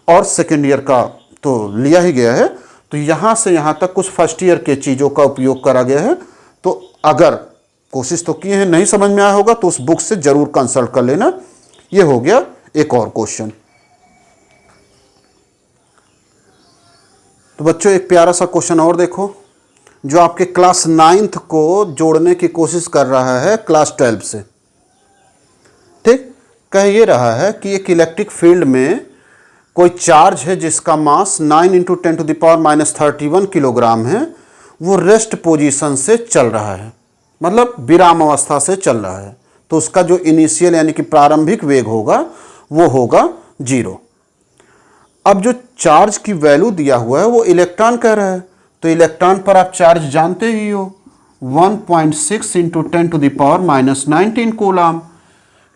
और सेकेंड ईयर का तो लिया ही गया है। तो यहां से यहां तक कुछ फर्स्ट ईयर के चीज़ों का उपयोग करा गया है। तो अगर कोशिश तो किए हैं, नहीं समझ में आया होगा तो उस बुक से जरूर कंसल्ट कर लेना। ये हो गया एक और क्वेश्चन। तो बच्चों एक प्यारा सा क्वेश्चन और देखो, जो आपके क्लास 9th को जोड़ने की कोशिश कर रहा है क्लास 12 से। ठीक, कह ये रहा है कि एक इलेक्ट्रिक फील्ड में कोई चार्ज है जिसका मास 9 × 10⁻³ किलोग्राम है, वो रेस्ट पोजीशन से चल रहा है, मतलब विराम अवस्था से चल रहा है। तो उसका जो इनिशियल यानी कि प्रारंभिक वेग होगा वो होगा 0। अब जो चार्ज की वैल्यू दिया हुआ है वो इलेक्ट्रॉन कह रहा है, तो इलेक्ट्रॉन पर आप चार्ज जानते ही हो 1.6 × 10⁻⁻19 कूलम।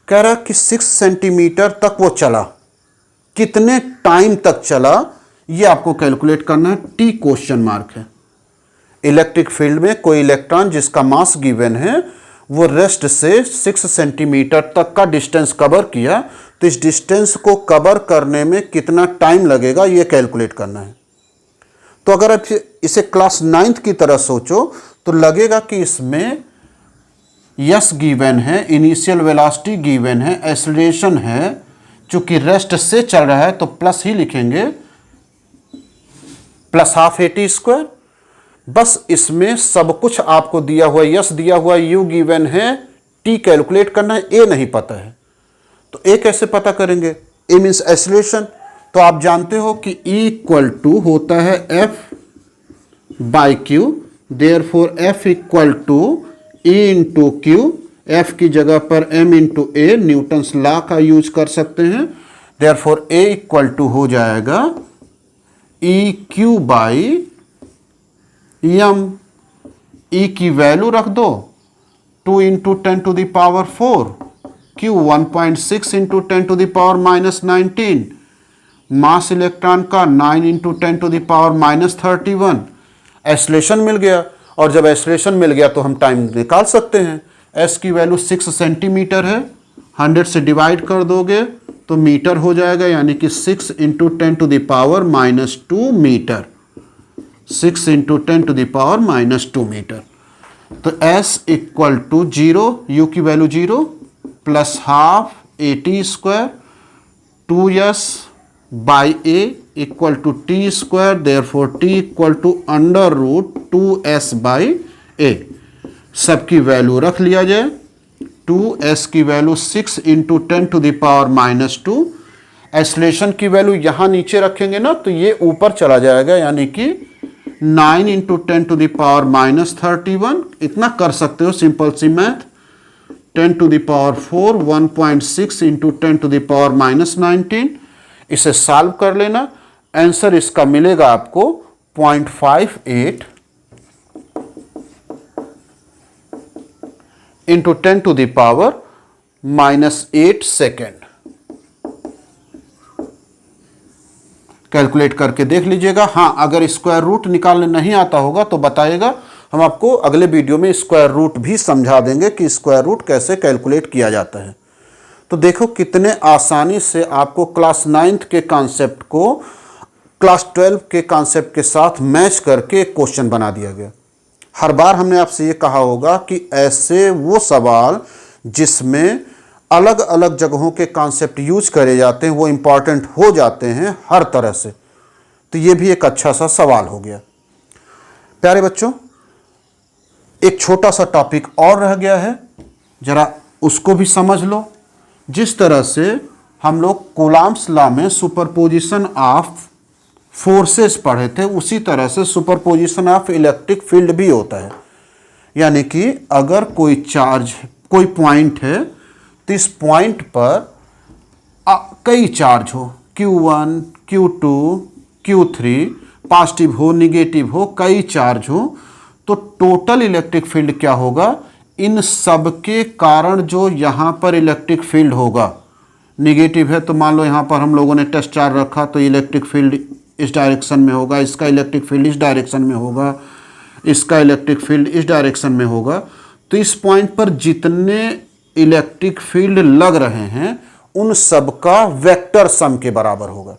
कह रहा कि 6 सेंटीमीटर तक वो चला, कितने टाइम तक चला ये आपको कैलकुलेट करना है। टी क्वेश्चन मार्क है। इलेक्ट्रिक फील्ड में कोई इलेक्ट्रॉन जिसका मास गिवन है वो रेस्ट से 6 सेंटीमीटर तक का डिस्टेंस कवर किया, तो इस डिस्टेंस को कवर करने में कितना टाइम लगेगा ये कैलकुलेट करना है। तो अगर आप इसे क्लास 9th की तरह सोचो तो लगेगा कि इसमें यस गिवन है, इनिशियल वेलोसिटी गिवन है, एक्सेलरेशन है, चूंकि रेस्ट से चल रहा है तो प्लस ही लिखेंगे, +12 AT²। बस इसमें सब कुछ आपको दिया हुआ, यस दिया हुआ, यू गिवन है, टी कैलकुलेट करना है, ए नहीं पता है। तो ए कैसे पता करेंगे? ए मीन्स एक्सेलरेशन। तो आप जानते हो कि E = होता है F/Q, therefore F = E × Q। F की जगह पर M × A, न्यूटन्स लॉ का यूज कर सकते हैं। देयरफॉर A = हो जाएगा EQ/m। E की वैल्यू रख दो 2 × 10⁴, Q 1.6 × 10⁻⁻19, मास इलेक्ट्रॉन का 9 इंटू 10⁻⁻31 एस्लेशन मिल गया। और जब एस्लेशन मिल गया तो हम टाइम निकाल सकते हैं। एस की वैल्यू 6 सेंटीमीटर है, 100 से डिवाइड कर दोगे तो मीटर हो जाएगा, यानी कि 6 इंटू 10⁻⁻2 मीटर, 6 इंटू 10⁻⁻2 मीटर। तो S इक्वल टू 0, U की value 0 plus half AT² 2S by A equal to T², therefore T equal to √2S by A। सबकी वैल्यू रख लिया जाए। 2S की वैल्यू 6 इंटू 10⁻⁻2। एस्लेशन की वैल्यू यहाँ नीचे रखेंगे ना तो ये ऊपर चला जाएगा, यानी कि 9 इंटू 10⁻⁻31। इतना कर सकते हो, सिंपल सी मैथ। 10⁴ 1.6 इंटू 10⁻⁻19। इसे सॉल्व कर लेना, आंसर इसका मिलेगा आपको 0.58 इंटू 10⁻⁻8 सेकेंड। कैलकुलेट करके देख लीजिएगा। हाँ, अगर स्क्वायर रूट निकालने नहीं आता होगा तो बताइएगा, हम आपको अगले वीडियो में स्क्वायर रूट भी समझा देंगे कि स्क्वायर रूट कैसे कैलकुलेट किया जाता है। तो देखो कितने आसानी से आपको क्लास 9th के कॉन्सेप्ट को क्लास 12 के कॉन्सेप्ट के साथ मैच करके एक क्वेश्चन बना दिया गया। हर बार हमने आपसे ये कहा होगा कि ऐसे वो सवाल जिसमें अलग अलग जगहों के कॉन्सेप्ट यूज करे जाते हैं वो इंपॉर्टेंट हो जाते हैं हर तरह से। तो ये भी एक अच्छा सा सवाल हो गया। प्यारे बच्चों, एक छोटा सा टॉपिक और रह गया है, जरा उसको भी समझ लो। जिस तरह से हम लोग कूलॉम्स लॉ में सुपरपोजिशन ऑफ फोर्सेस पढ़े थे, उसी तरह से सुपरपोजिशन ऑफ इलेक्ट्रिक फील्ड भी होता है। यानी कि अगर कोई चार्ज, कोई पॉइंट है तो इस पॉइंट पर कई चार्ज हो, Q1, Q2, Q3, पॉजिटिव हो निगेटिव हो, कई चार्ज हो, तो टोटल इलेक्ट्रिक फील्ड क्या होगा? इन सब के कारण जो यहाँ पर इलेक्ट्रिक फील्ड होगा, निगेटिव है तो मान लो यहाँ पर हम लोगों ने टेस्ट चार्ज रखा तो इलेक्ट्रिक फील्ड इस डायरेक्शन में होगा, इसका इलेक्ट्रिक फील्ड इस डायरेक्शन में होगा, इसका इलेक्ट्रिक फील्ड इस डायरेक्शन में होगा। तो इस पॉइंट पर जितने इलेक्ट्रिक फील्ड लग रहे हैं उन सब का वेक्टर सम के बराबर होगा।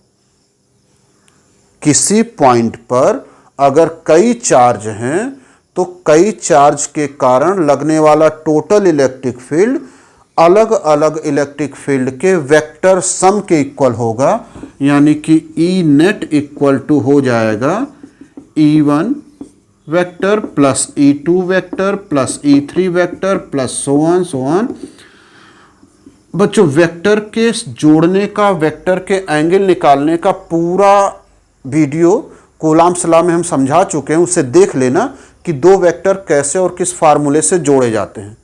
किसी पॉइंट पर अगर कई चार्ज हैं तो कई चार्ज के कारण लगने वाला टोटल इलेक्ट्रिक फील्ड अलग अलग इलेक्ट्रिक फील्ड के वेक्टर सम के इक्वल होगा। यानी कि ई नेट इक्वल टू हो जाएगा E1 vector plus E2 vector plus E3 vector plus so on. बच्चों, वेक्टर के जोड़ने का, वेक्टर के एंगल निकालने का पूरा वीडियो कूलॉम्स लॉ में हम समझा चुके हैं, उसे देख लेना कि दो वेक्टर कैसे और किस फार्मूले से जोड़े जाते हैं।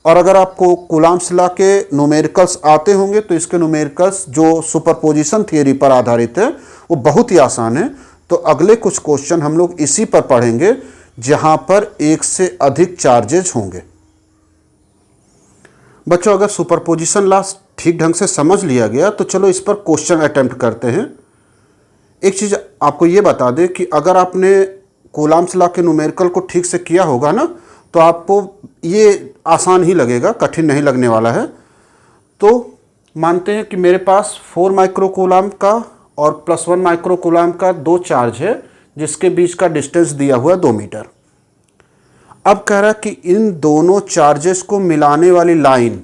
और अगर आपको कूलॉम्स लॉ के न्यूमेरिकल्स आते होंगे तो इसके न्यूमेरिकल्स जो सुपरपोजिशन थियरी पर आधारित है वो बहुत ही आसान है। तो अगले कुछ क्वेश्चन हम लोग इसी पर पढ़ेंगे जहां पर एक से अधिक चार्जेज होंगे। बच्चों, अगर सुपरपोजिशन लॉ ठीक ढंग से समझ लिया गया तो चलो इस पर क्वेश्चन अटेम्प्ट करते हैं। एक चीज़ आपको ये बता दें कि अगर आपने कूलॉम्स लॉ के न्यूमेरिकल को ठीक से किया होगा ना तो आपको ये आसान ही लगेगा, कठिन नहीं लगने वाला है। तो मानते हैं कि मेरे पास 4 माइक्रो कूलॉम का और +1 माइक्रो कूलॉम का दो चार्ज है जिसके बीच का डिस्टेंस दिया हुआ है 2 मीटर। अब कह रहा है कि इन दोनों चार्जेस को मिलाने वाली लाइन,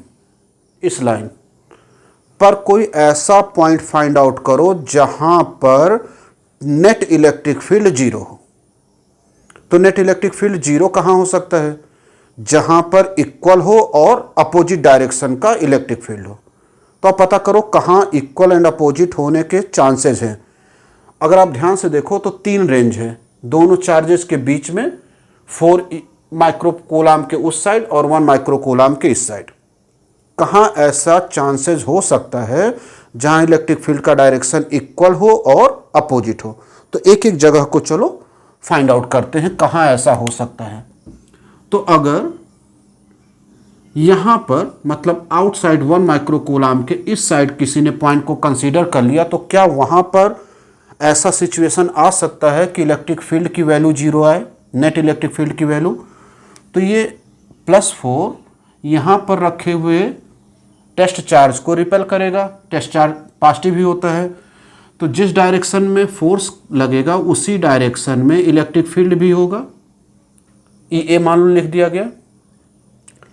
इस लाइन पर कोई ऐसा पॉइंट फाइंड आउट करो जहां पर नेट इलेक्ट्रिक फील्ड 0 हो। तो नेट इलेक्ट्रिक फील्ड 0 कहां हो सकता है? जहां पर इक्वल हो और अपोजिट डायरेक्शन का इलेक्ट्रिक फील्ड हो। तो आप पता करो कहां इक्वल एंड अपोजिट होने के चांसेस हैं। अगर आप ध्यान से देखो तो 3 रेंज है दोनों चार्जेस के बीच में, 4 माइक्रो कूलॉम के उस साइड और 1 माइक्रो कूलॉम के इस साइड। कहां ऐसा चांसेस हो सकता है जहां इलेक्ट्रिक फील्ड का डायरेक्शन इक्वल हो और अपोजिट हो? तो एक एक जगह को चलो फाइंड आउट करते हैं कहां ऐसा हो सकता है। तो अगर यहाँ पर मतलब आउटसाइड 1 माइक्रो कूलाम के इस साइड किसी ने पॉइंट को कंसीडर कर लिया, तो क्या वहाँ पर ऐसा सिचुएशन आ सकता है कि इलेक्ट्रिक फील्ड की वैल्यू 0 आए, नेट इलेक्ट्रिक फील्ड की वैल्यू? तो ये +4 यहाँ पर रखे हुए टेस्ट चार्ज को रिपेल करेगा। टेस्ट चार्ज पॉजिटिव ही होता है, तो जिस डायरेक्शन में फोर्स लगेगा उसी डायरेक्शन में इलेक्ट्रिक फील्ड भी होगा। EA मान लो लिख दिया गया,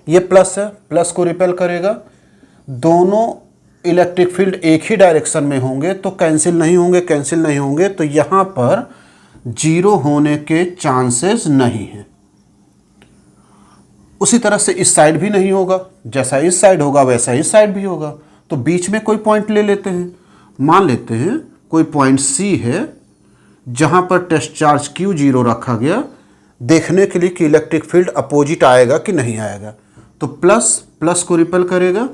ये प्लस है, प्लस को रिपेल करेगा। दोनों इलेक्ट्रिक फील्ड एक ही डायरेक्शन में होंगे तो कैंसिल नहीं होंगे, कैंसिल नहीं होंगे, तो यहाँ पर 0 होने के चांसेस नहीं हैं। उसी तरह से इस साइड भी नहीं होगा, जैसा इस साइड होगा वैसा इस साइड भी होगा। तो बीच में कोई पॉइंट ले लेते हैं, मान लेते हैं कोई पॉइंट C है जहाँ पर टेस्ट चार्ज Q0 रखा गया, देखने के लिए कि इलेक्ट्रिक फील्ड अपोजिट आएगा कि नहीं आएगा। तो प्लस प्लस को रिपेल करेगा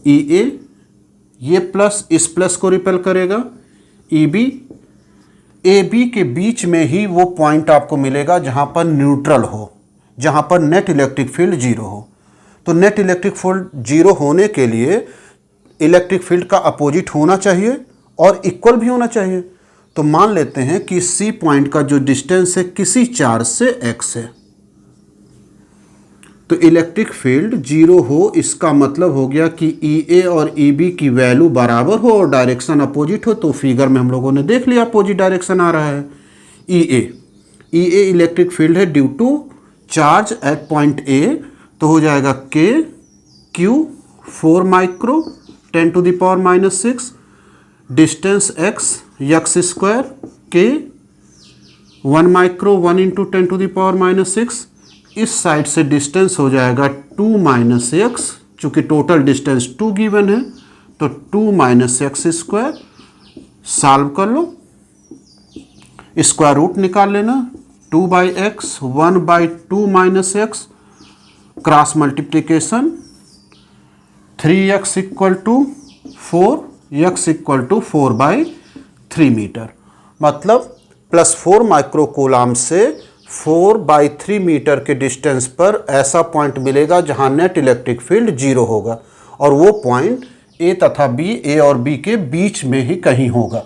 EA, ये प्लस इस प्लस को रिपेल करेगा EB। AB के बीच में ही वो पॉइंट आपको मिलेगा जहाँ पर न्यूट्रल हो, जहाँ पर नेट इलेक्ट्रिक फील्ड 0 हो। तो नेट इलेक्ट्रिक फील्ड 0 होने के लिए इलेक्ट्रिक फील्ड का अपोजिट होना चाहिए और इक्वल भी होना चाहिए। तो मान लेते हैं कि C पॉइंट का जो डिस्टेंस है किसी चार्ज से x है, तो इलेक्ट्रिक फील्ड 0 हो, इसका मतलब हो गया कि EA और EB की वैल्यू बराबर हो और डायरेक्शन अपोजिट हो। तो फिगर में हम लोगों ने देख लिया अपोजिट डायरेक्शन आ रहा है। EA इलेक्ट्रिक फील्ड है due to charge at point A, तो हो जाएगा K Q 4 micro 10⁻⁻6, distance x square K 1 micro 1 × 10⁻⁻6। इस साइड से डिस्टेंस हो जाएगा 2 - x, चूँकि टोटल डिस्टेंस 2 गिवन है, तो 2 - x स्क्वायर। सॉल्व कर लो, स्क्वायर रूट निकाल लेना, 2/x 1/2 - x, cross multiplication 3x = 4, x = 4/3 metre. मतलब +4 माइक्रो कूलाम से 4/3 मीटर के डिस्टेंस पर ऐसा पॉइंट मिलेगा जहां नेट इलेक्ट्रिक फील्ड 0 होगा, और वो पॉइंट A तथा B, A और B के बीच में ही कहीं होगा।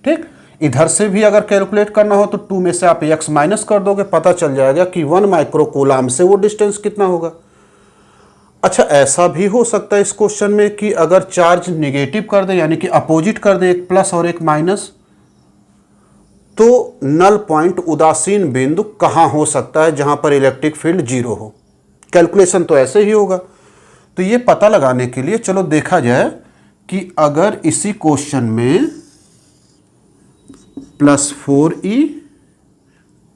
ठीक, इधर से भी अगर कैलकुलेट करना हो तो 2 में से आप x माइनस कर दोगे, पता चल जाएगा कि 1 माइक्रो कूलाम से वो डिस्टेंस कितना होगा। अच्छा, ऐसा भी हो सकता है इस क्वेश्चन में कि अगर चार्ज निगेटिव कर दे, यानी कि अपोजिट कर दे, एक प्लस और एक माइनस, तो नल पॉइंट उदासीन बिंदु कहाँ हो सकता है जहां पर इलेक्ट्रिक फील्ड 0 हो। कैलकुलेशन तो ऐसे ही होगा। तो ये पता लगाने के लिए चलो देखा जाए कि अगर इसी क्वेश्चन में +4E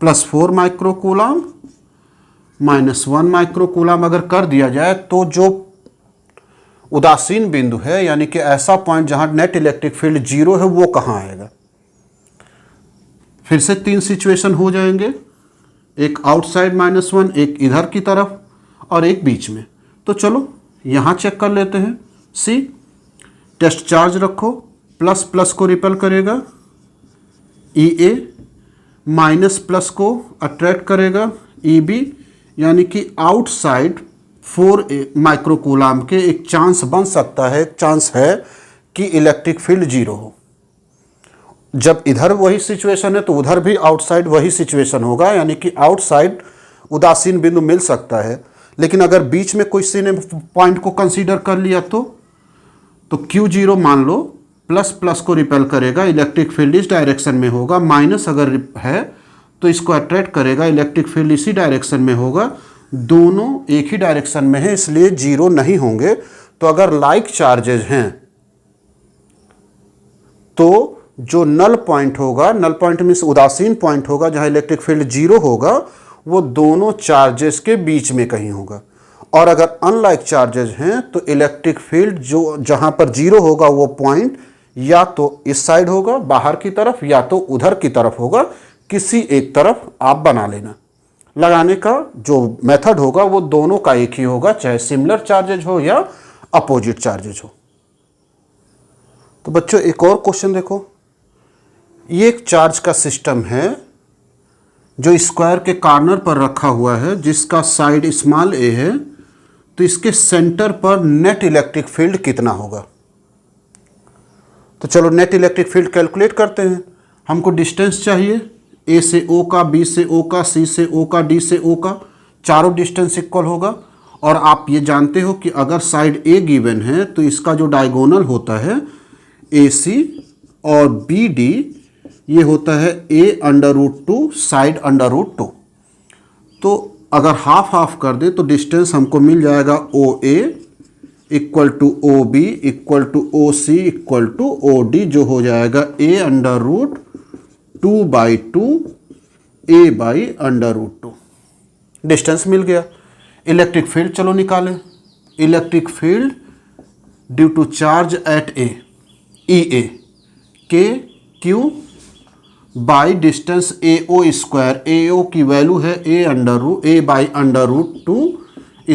+4 micro coulomb -1 micro coulomb अगर कर दिया जाए, तो जो उदासीन बिंदु है, यानी कि ऐसा पॉइंट जहां नेट इलेक्ट्रिक फील्ड 0 है, वो कहां आएगा। फिर से 3 सिचुएशन हो जाएंगे, एक आउटसाइड -1, एक इधर की तरफ और एक बीच में। तो चलो यहां चेक कर लेते हैं। C टेस्ट चार्ज रखो, प्लस प्लस को रिपेल करेगा EA, माइनस प्लस को अट्रैक्ट करेगा EB, यानी कि आउटसाइड 4 माइक्रो कूलाम के एक चांस बन सकता है, चांस है कि इलेक्ट्रिक फील्ड 0 हो। जब इधर वही सिचुएशन है तो उधर भी आउटसाइड वही सिचुएशन होगा, यानी कि आउटसाइड उदासीन बिंदु मिल सकता है। लेकिन अगर बीच में किसी ने पॉइंट को कंसीडर कर लिया तो Q0 मान लो, प्लस प्लस को रिपेल करेगा, इलेक्ट्रिक फील्ड इस डायरेक्शन में होगा, माइनस अगर है तो इसको अट्रैक्ट करेगा, इलेक्ट्रिक फील्ड इसी डायरेक्शन में होगा। दोनों एक ही डायरेक्शन में है, इसलिए 0 नहीं होंगे। तो अगर लाइक चार्जेज हैं तो जो नल पॉइंट होगा, नल पॉइंट मीन्स उदासीन पॉइंट होगा जहां इलेक्ट्रिक फील्ड 0 होगा, वो दोनों चार्जेस के बीच में कहीं होगा। और अगर अनलाइक चार्जेज हैं तो इलेक्ट्रिक फील्ड जो जहां पर 0 होगा वो पॉइंट या तो इस साइड होगा बाहर की तरफ, या तो उधर की तरफ होगा। किसी एक तरफ आप बना लेना। लगाने का जो मेथड होगा वो दोनों का एक ही होगा, चाहे सिमिलर चार्जेज हो या अपोजिट चार्जेज हो। तो बच्चों एक और क्वेश्चन देखो। ये एक चार्ज का सिस्टम है जो स्क्वायर के कॉर्नर पर रखा हुआ है, जिसका साइड स्मॉल ए है, तो इसके सेंटर पर नेट इलेक्ट्रिक फील्ड कितना होगा। तो चलो नेट इलेक्ट्रिक फील्ड कैलकुलेट करते हैं। हमको डिस्टेंस चाहिए, ए से ओ का, बी से ओ का, सी से ओ का, डी से ओ का, चारों डिस्टेंस इक्वल होगा। और आप ये जानते हो कि अगर साइड ए गिवन है तो इसका जो डायगोनल होता है ए सी और बी डी, ये होता है a√2 साइड √2। तो अगर हाफ हाफ कर दे तो डिस्टेंस हमको मिल जाएगा OA equal to OB equal to OC equal to OD, जो हो जाएगा a√2/2 a/√2। डिस्टेंस मिल गया। इलेक्ट्रिक फील्ड चलो निकालें। Electric field due to charge at A, EA, K Q by distance AO square. AO की वैल्यू है a/√2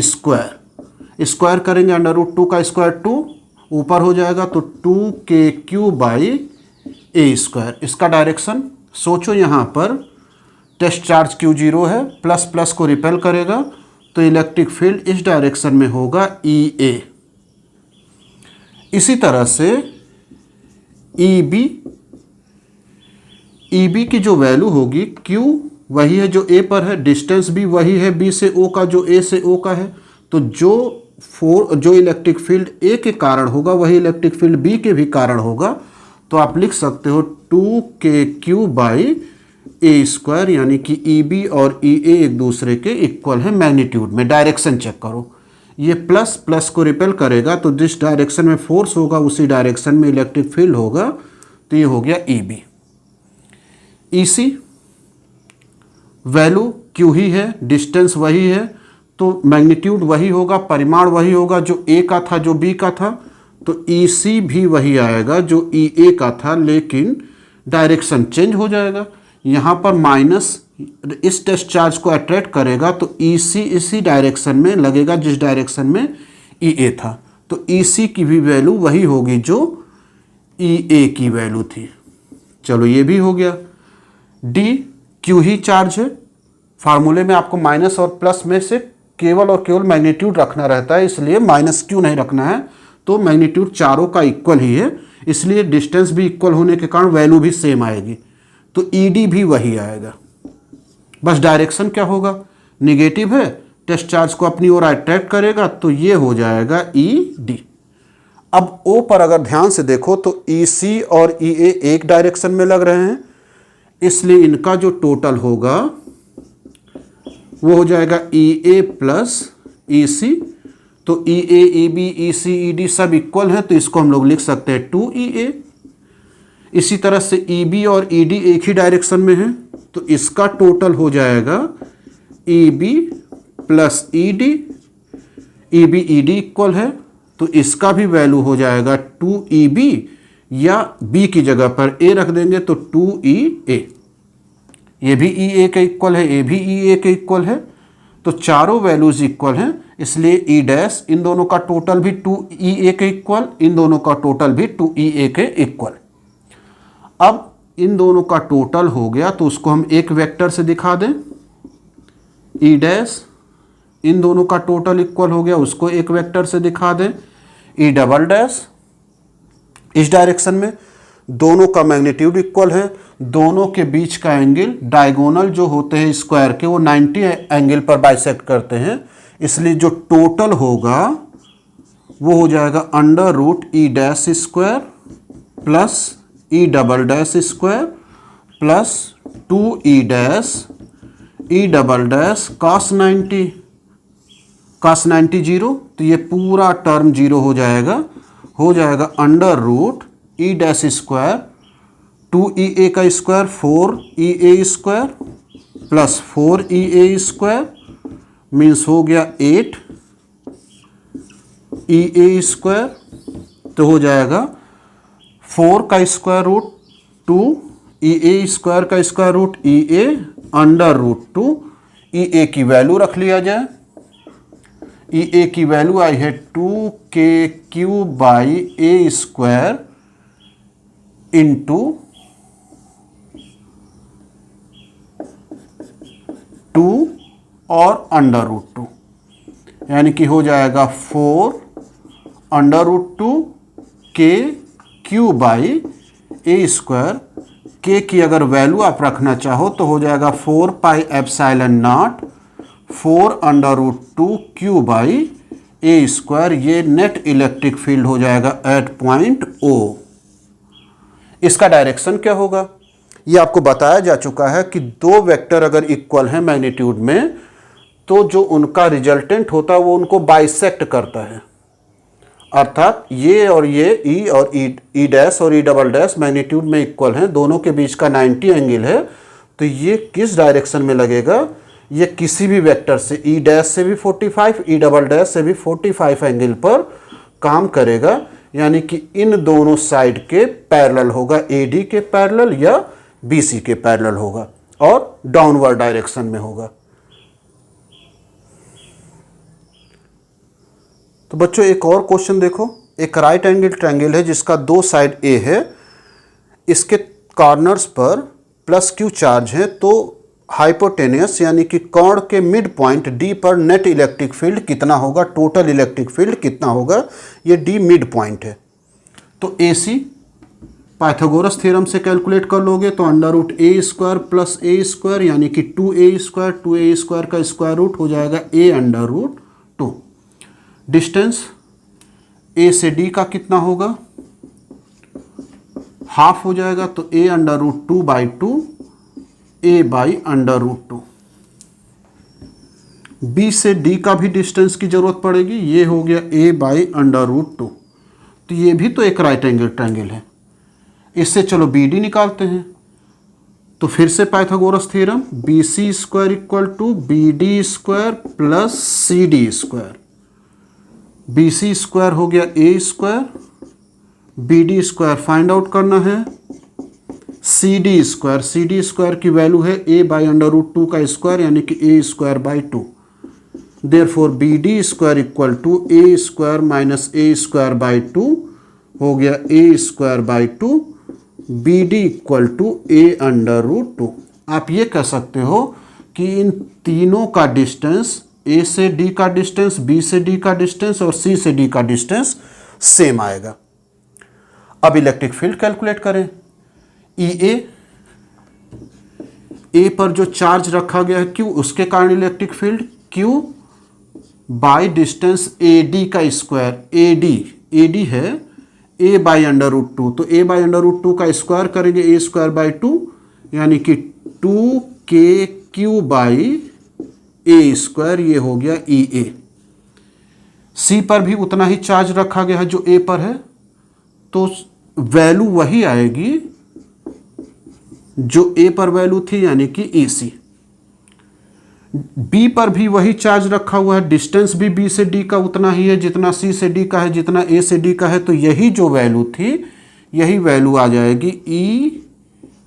square. Square करेंगे √2 का स्क्वायर 2, ऊपर हो जाएगा तो 2KQ/a²। इसका डायरेक्शन सोचो, यहाँ पर टेस्ट चार्ज Q0 है, प्लस प्लस को रिपेल करेगा तो इलेक्ट्रिक फील्ड इस डायरेक्शन में होगा EA। इसी तरह से EB की जो वैल्यू होगी, Q वही है जो A पर है, डिस्टेंस भी वही है B से O का जो A से O का है, तो जो इलेक्ट्रिक फील्ड A के कारण होगा वही इलेक्ट्रिक फील्ड B के भी कारण होगा। तो आप लिख सकते हो 2KQ/a², यानी कि EB और EA एक दूसरे के इक्वल है मैग्नीट्यूड में। डायरेक्शन चेक करो, ये प्लस प्लस को रिपेल करेगा तो जिस डायरेक्शन में फोर्स होगा उसी डायरेक्शन में इलेक्ट्रिक फील्ड होगा, तो ये हो गया EB। EC वैल्यू Q ही है, डिस्टेंस वही है, तो मैग्नीट्यूड वही होगा, परिमाण वही होगा जो A का था जो B का था, तो EC भी वही आएगा जो EA का था, लेकिन डायरेक्शन चेंज हो जाएगा। यहाँ पर माइनस इस टेस्ट चार्ज को अट्रैक्ट करेगा तो EC इसी डायरेक्शन में लगेगा जिस डायरेक्शन में EA था, तो EC की भी वैल्यू वही होगी जो EA की वैल्यू थी। चलो ये भी हो गया। D Q ही चार्ज है, फार्मूले में आपको माइनस और प्लस में से केवल और केवल मैग्नीट्यूड रखना रहता है, इसलिए माइनस Q नहीं रखना है, तो मैग्नीट्यूड चारों का इक्वल ही है, इसलिए डिस्टेंस भी इक्वल होने के कारण वैल्यू भी सेम आएगी, तो ED भी वही आएगा। बस डायरेक्शन क्या होगा, निगेटिव है, टेस्ट चार्ज को अपनी ओर अट्रैक्ट करेगा, तो ये हो जाएगा ED। अब O पर अगर ध्यान से देखो तो EC और EA एक डायरेक्शन में लग रहे हैं, इसलिए इनका जो टोटल होगा वो हो जाएगा EA प्लस EC। तो EA, EB, EC, ED सब इक्वल है, तो इसको हम लोग लिख सकते हैं 2EA। इसी तरह से EB और ED एक ही डायरेक्शन में है, तो इसका टोटल हो जाएगा EB plus ED। EB ED equal है, तो इसका भी वैल्यू हो जाएगा 2EB, या B की जगह पर A रख देंगे तो 2EA। ये भी EA के इक्वल है, ये भी EA के इक्वल है, तो चारों वैल्यूज इक्वल हैं, इसलिए E' इन दोनों का टोटल भी 2EA के इक्वल, इन दोनों का टोटल भी 2EA के इक्वल। अब इन दोनों का टोटल हो गया तो उसको हम एक वेक्टर से दिखा दें, E', इन दोनों का टोटल इक्वल हो गया, उसको एक वेक्टर से दिखा दें, E'। इस डायरेक्शन में दोनों का मैग्नीट्यूड इक्वल है, दोनों के बीच का एंगल, डायगोनल जो होते हैं स्क्वायर के वो 90 एंगल पर बाइसेक्ट करते हैं, इसलिए जो टोटल होगा वो हो जाएगा √E' plus E'' plus 2E' cos 90 zero, तो ये पूरा टर्म जीरो हो जाएगा √E'² 2EA का square 4EA² plus 4EA² means हो गया 8EA², तो हो जाएगा 4 का स्क्वायर रूट 2 EA² का स्क्वायर रूट EA √2। EA की वैल्यू रख लिया जाए, EA की वैल्यू आई है 2KQ/a² इंटू 2 और अंडर रूट 2, यानी कि हो जाएगा 4 अंडर रूट 2 के क्यू बाई ए स्क्वायर। के की अगर वैल्यू आप रखना चाहो तो हो जाएगा 4 pi epsilon naught 4 under root 2 Q by A square. ये नेट इलेक्ट्रिक फील्ड हो जाएगा एट पॉइंट ओ। इसका डायरेक्शन क्या होगा, ये आपको बताया जा चुका है कि दो वेक्टर अगर इक्वल हैं मैग्नीट्यूड में तो जो उनका रिजल्टेंट होता है वो उनको बाइसेक्ट करता है, अर्थात ये और ये ई और ई डैश और ई डबल डैश मैग्नीट्यूड में इक्वल हैं, दोनों के बीच का 90 एंगल है। तो ये किस डायरेक्शन में लगेगा, ये किसी भी वेक्टर से ई डैश से भी 45 ई डबल डैश से भी 45 एंगल पर काम करेगा, यानी कि इन दोनों साइड के पैरेलल होगा, एडी के पैरेलल या बीसी के पैरेलल होगा और डाउनवर्ड डायरेक्शन में होगा। तो बच्चों एक और क्वेश्चन देखो, एक राइट एंगल ट्रायंगल है जिसका दो साइड ए है, इसके कॉर्नर्स पर प्लस क्यू चार्ज है, तो हाइपोटेनियस यानी कि कोण के मिड पॉइंट डी पर नेट इलेक्ट्रिक फील्ड कितना होगा, टोटल इलेक्ट्रिक फील्ड कितना होगा, ये डी मिड पॉइंट है। तो ए सी पाइथागोरस थ्योरम से कैलकुलेट कर लोगे तो अंडर रूट ए स्क्वायर प्लस ए स्क्वायर यानी कि 2a स्क्वायर का स्क्वायर रूट हो जाएगा a under root 2। Distance a से d का कितना होगा, हाफ हो जाएगा, तो a under root 2/2 a by under root 2। b से d का भी डिस्टेंस की जरूरत पड़ेगी, ये हो गया a बाई अंडर रूट 2। तो ये भी तो एक राइट एंगल ट्रायंगल है, इससे चलो बी डी निकालते हैं। तो फिर से Pythagoras theorem, B C square equal to B D square plus C D square. B C square हो गया A square, B D square find out करना है, सी डी स्क्वायर की वैल्यू है ए बाई अंडर रूट 2 का square यानी कि A square by 2। Therefore B D square equal to A square minus A square by 2 हो गया A square by 2, B D equal to A under root 2। आप ये कह सकते हो कि इन तीनों का डिस्टेंस, ए से डी का डिस्टेंस, बी से डी का डिस्टेंस और सी से डी का डिस्टेंस सेम आएगा। अब इलेक्ट्रिक फील्ड कैलकुलेट करें। ई ए पर जो चार्ज रखा गया है क्यू, उसके कारण electric field Q by distance A D का स्क्वायर, ए डी है a बाई अंडर रूट 2, तो a बाई अंडर रूट 2 का स्क्वायर करेंगे a स्क्वायर बाई 2 यानी कि 2k बाई a स्क्वायर, ये हो गया ई ए। c पर भी उतना ही चार्ज रखा गया है जो a पर है, तो वैल्यू वही आएगी जो a पर वैल्यू थी यानी कि ए सी। B पर भी वही चार्ज रखा हुआ है, डिस्टेंस भी B से D का उतना ही है जितना C से D का है, जितना A से D का है, तो यही जो वैल्यू थी यही वैल्यू आ जाएगी ई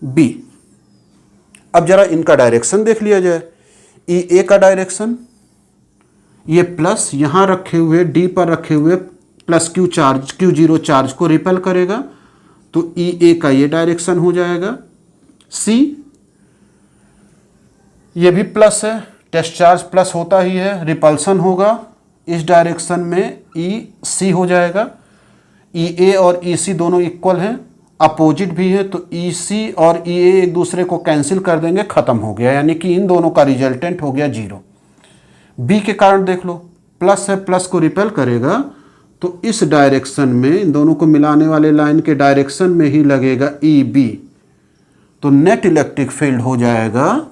बी। अब जरा इनका डायरेक्शन देख लिया जाए। ई ए का डायरेक्शन, ये प्लस यहाँ रखे हुए D पर रखे हुए प्लस Q0 चार्ज को रिपेल करेगा, तो ई ए का ये डायरेक्शन हो जाएगा। C ये भी प्लस है, टेस्ट चार्ज प्लस होता ही है, रिपल्सन होगा, इस डायरेक्शन में ई सी हो जाएगा। ई ए और ई सी दोनों इक्वल हैं, अपोजिट भी है, तो ई सी और ई ए एक दूसरे को कैंसिल कर देंगे, खत्म हो गया, यानी कि इन दोनों का रिजल्टेंट हो गया 0। बी के कारण देख लो, प्लस है, प्लस को रिपेल करेगा, तो इस डायरेक्शन में इन दोनों को मिलाने वाले लाइन के डायरेक्शन में ही लगेगा ई बी, तो नेट इलेक्ट्रिक फील्ड हो जाएगा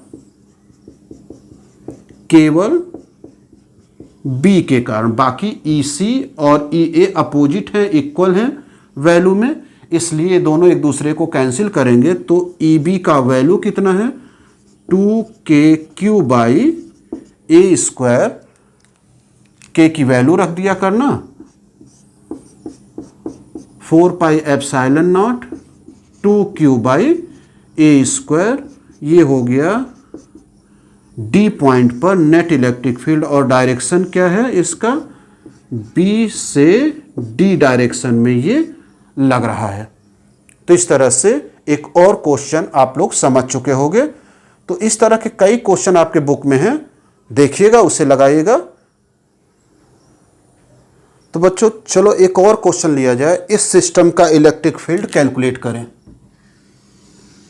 केवल B के कारण, बाकी EC और EA अपोजिट है, इक्वल हैं वैल्यू में, इसलिए दोनों एक दूसरे को कैंसिल करेंगे, तो EB का वैल्यू कितना है 2KQ बाई ए स्क्वायर, के की वैल्यू रख दिया करना 4 pi epsilon not 2Q by A square, ये हो गया डी पॉइंट पर नेट इलेक्ट्रिक फील्ड, और डायरेक्शन क्या है इसका, बी से डी डायरेक्शन में ये लग रहा है। तो इस तरह से एक और क्वेश्चन आप लोग समझ चुके होंगे। तो इस तरह के कई क्वेश्चन आपके बुक में हैं, देखिएगा, उसे लगाइएगा। तो बच्चों चलो एक और क्वेश्चन लिया जाए, इस सिस्टम का इलेक्ट्रिक फील्ड कैलकुलेट करें।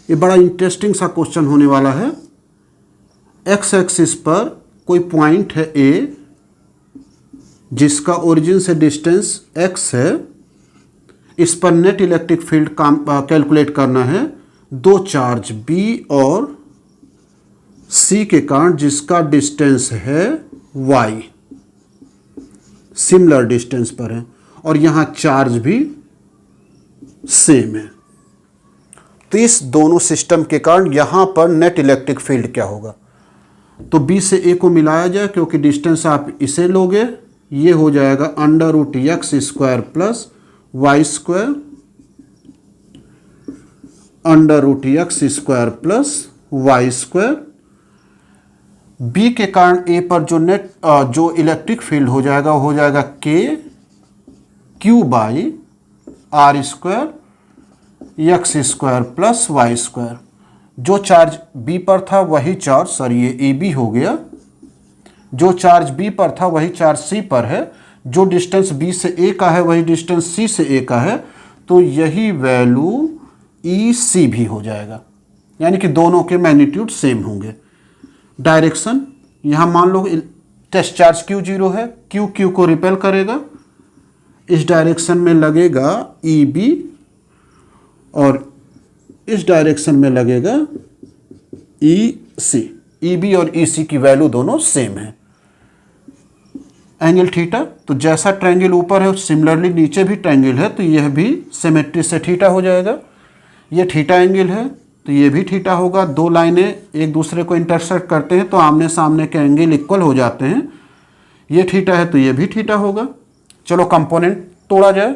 ये बड़ा इंटरेस्टिंग सा क्वेश्चन होने वाला है। एक्स एक्सिस पर कोई पॉइंट है ए, जिसका ओरिजिन से डिस्टेंस x है। इस पर नेट इलेक्ट्रिक फील्ड कैलकुलेट करना है। दो चार्ज B और C के कारण, जिसका डिस्टेंस है y, सिमिलर डिस्टेंस पर है, और यहां चार्ज भी सेम है। तो इस दोनों सिस्टम के कारण यहां पर नेट इलेक्ट्रिक फील्ड क्या होगा? तो B से A को मिलाया जाए, क्योंकि डिस्टेंस आप इसे लोगे, ये हो जाएगा √x² plus Y square √x² plus Y square. B के कारण ए पर जो इलेक्ट्रिक फील्ड हो जाएगा वो हो जाएगा KQ/r² x² plus Y square. जो चार्ज बी पर था वही चार्ज, सॉरी ये ए बी हो गया, जो चार्ज बी पर था वही चार्ज सी पर है। जो डिस्टेंस बी से ए का है वही डिस्टेंस सी से ए का है, तो यही वैल्यू ई सी भी हो जाएगा, यानी कि दोनों के मैग्नीट्यूड सेम होंगे। डायरेक्शन यहाँ मान लो टेस्ट चार्ज Q0 है, Q को रिपेल करेगा, इस डायरेक्शन में लगेगा EB और इस डायरेक्शन में लगेगा EC। EB और EC की वैल्यू दोनों सेम है। एंगल थीटा, तो जैसा ट्रायंगल ऊपर है सिमिलरली नीचे भी ट्रायंगल है, तो यह भी सिमेट्री से थीटा हो जाएगा। ये थीटा एंगल है तो ये भी थीटा होगा। दो लाइनें एक दूसरे को इंटरसेक्ट करते हैं तो आमने सामने के एंगल इक्वल हो जाते हैं। ये थीटा है तो ये भी थीटा होगा। चलो कंपोनेंट तोड़ा जाए।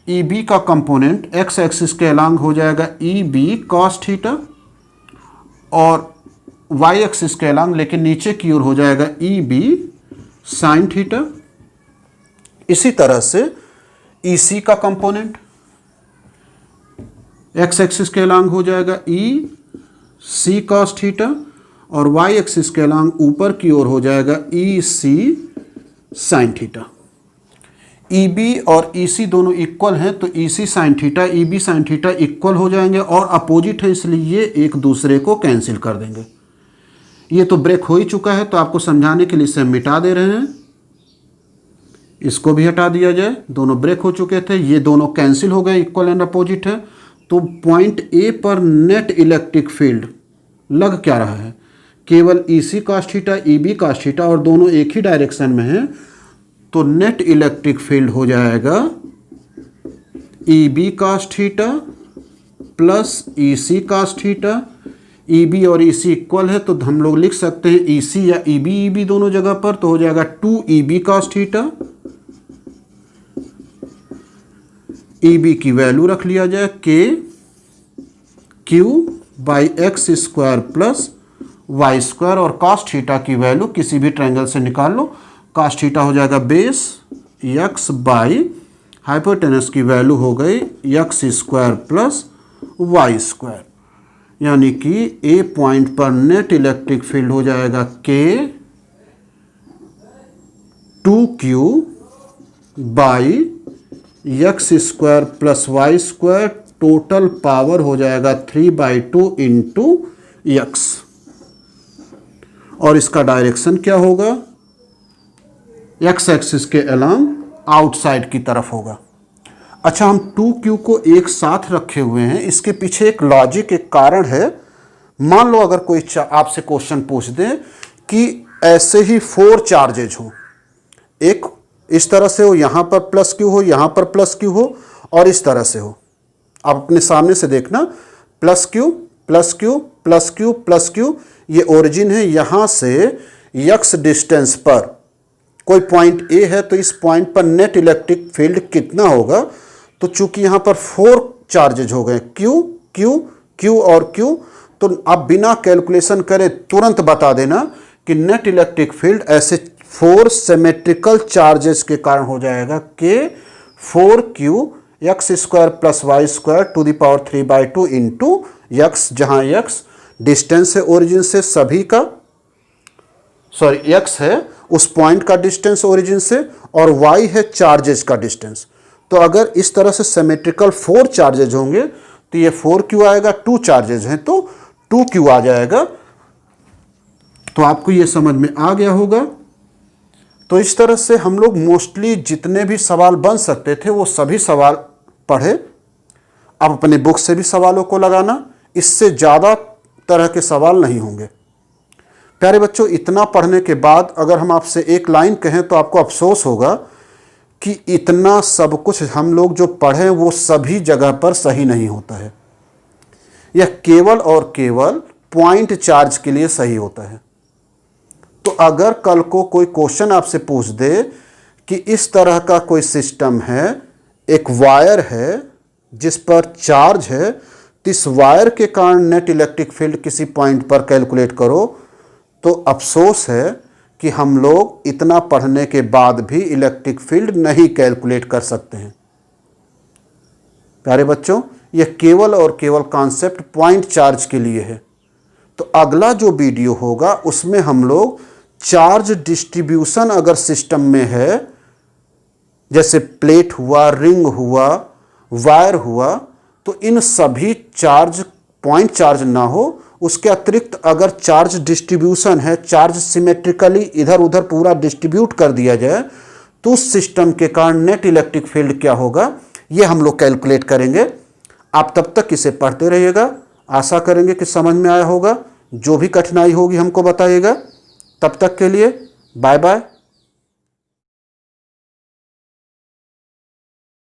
EB का कंपोनेंट एक्स एक्सिस के अलॉन्ग हो जाएगा EB cos थीटा, और वाई एक्सिस के अलॉन्ग लेकिन नीचे की ओर हो जाएगा EB sin थीटा। इसी तरह से EC का कंपोनेंट एक्स एक्सिस के अलॉन्ग हो जाएगा EC cos थीटा, और वाई एक्सिस के अलॉन्ग ऊपर की ओर हो जाएगा EC sin थीटा। EB और EC दोनों इक्वल हैं, तो EC sin theta EB sin theta equal हो जाएंगे, और अपोजिट है इसलिए ये एक दूसरे को कैंसिल कर देंगे। ये तो ब्रेक हो ही चुका है, तो आपको समझाने के लिए इसे मिटा दे रहे हैं। इसको भी हटा दिया जाए, दोनों ब्रेक हो चुके थे, ये दोनों कैंसिल हो गए, इक्वल एंड अपोजिट है। तो पॉइंट ए पर नेट इलेक्ट्रिक फील्ड लग क्या रहा है? केवल EC cos theta EB cos theta, और दोनों एक ही डायरेक्शन में हैं, तो नेट इलेक्ट्रिक फील्ड हो जाएगा EB cos theta plus EC cos theta. EB और EC इक्वल है तो हम लोग लिख सकते हैं EC या EB दोनों जगह पर, तो हो जाएगा 2EB cos थीटा। EB की वैल्यू रख लिया जाए KQ/x² प्लस वाई स्क्वायर, और cos थीटा की वैल्यू किसी भी ट्रायंगल से निकाल लो। cos थीटा हो जाएगा बेस x बाई हाइपोटेनस की वैल्यू हो गई x² प्लस वाई स्क्वायर, यानी कि ए पॉइंट पर नेट इलेक्ट्रिक फील्ड हो जाएगा K2Q/x² plus Y square. Total power हो जाएगा 3/2 इंटू x, और इसका डायरेक्शन क्या होगा? x एक्सिस के अलॉन्ग आउटसाइड की तरफ होगा। अच्छा, हम 2Q को एक साथ रखे हुए हैं, इसके पीछे एक लॉजिक, एक कारण है। मान लो अगर कोई आपसे क्वेश्चन पूछ दे कि ऐसे ही 4 चार्जेज हो, एक इस तरह से हो, यहां पर +Q हो, यहां पर +Q हो, और इस तरह से हो। आप अपने सामने से देखना, +Q +Q +Q +Q, ये ओरिजिन है। यहां से x डिस्टेंस पर कोई पॉइंट A है, तो इस पॉइंट पर नेट इलेक्ट्रिक फील्ड कितना होगा? तो चूंकि यहां पर 4 चार्जेज हो गए, Q Q Q और Q, तो आप बिना कैलकुलेशन करे तुरंत बता देना कि नेट इलेक्ट्रिक फील्ड ऐसे 4 सिमेट्रिकल चार्जेस के कारण हो जाएगा K4Q x² plus Y square to the power 3/2 into x, जहां x डिस्टेंस है ओरिजिन से सभी का, सॉरी x है उस पॉइंट का डिस्टेंस ओरिजिन से, और y है चार्जेस का डिस्टेंस। तो अगर इस तरह से सिमेट्रिकल 4 चार्जेज होंगे तो ये 4 क्यों आएगा, 2 चार्जेज हैं तो 2 क्यों आ जाएगा। तो आपको ये समझ में आ गया होगा। तो इस तरह से हम लोग मोस्टली जितने भी सवाल बन सकते थे वो सभी सवाल पढ़े। अब अपने बुक से भी सवालों को लगाना, इससे ज़्यादा तरह के सवाल नहीं होंगे। प्यारे बच्चों, इतना पढ़ने के बाद अगर हम आपसे एक लाइन कहें तो आपको अफसोस होगा कि इतना सब कुछ हम लोग जो पढ़ें वो सभी जगह पर सही नहीं होता है। यह केवल और केवल पॉइंट चार्ज के लिए सही होता है। तो अगर कल को कोई क्वेश्चन आपसे पूछ दे कि इस तरह का कोई सिस्टम है, एक वायर है जिस पर चार्ज है, तो इस वायर के कारण नेट इलेक्ट्रिक फील्ड किसी पॉइंट पर कैलकुलेट करो, तो अफसोस है कि हम लोग इतना पढ़ने के बाद भी इलेक्ट्रिक फील्ड नहीं कैलकुलेट कर सकते हैं। प्यारे बच्चों, यह केवल और केवल कॉन्सेप्ट पॉइंट चार्ज के लिए है। तो अगला जो वीडियो होगा उसमें हम लोग चार्ज डिस्ट्रीब्यूशन अगर सिस्टम में है, जैसे प्लेट हुआ, रिंग हुआ, वायर हुआ, तो इन सभी चार्ज पॉइंट चार्ज ना हो, उसके अतिरिक्त अगर चार्ज डिस्ट्रीब्यूशन है, चार्ज सिमेट्रिकली इधर उधर पूरा डिस्ट्रीब्यूट कर दिया जाए, तो उस सिस्टम के कारण नेट इलेक्ट्रिक फील्ड क्या होगा ये हम लोग कैलकुलेट करेंगे। आप तब तक इसे पढ़ते रहिएगा। आशा करेंगे कि समझ में आया होगा। जो भी कठिनाई होगी हमको बताइएगा। तब तक के लिए बाय बाय।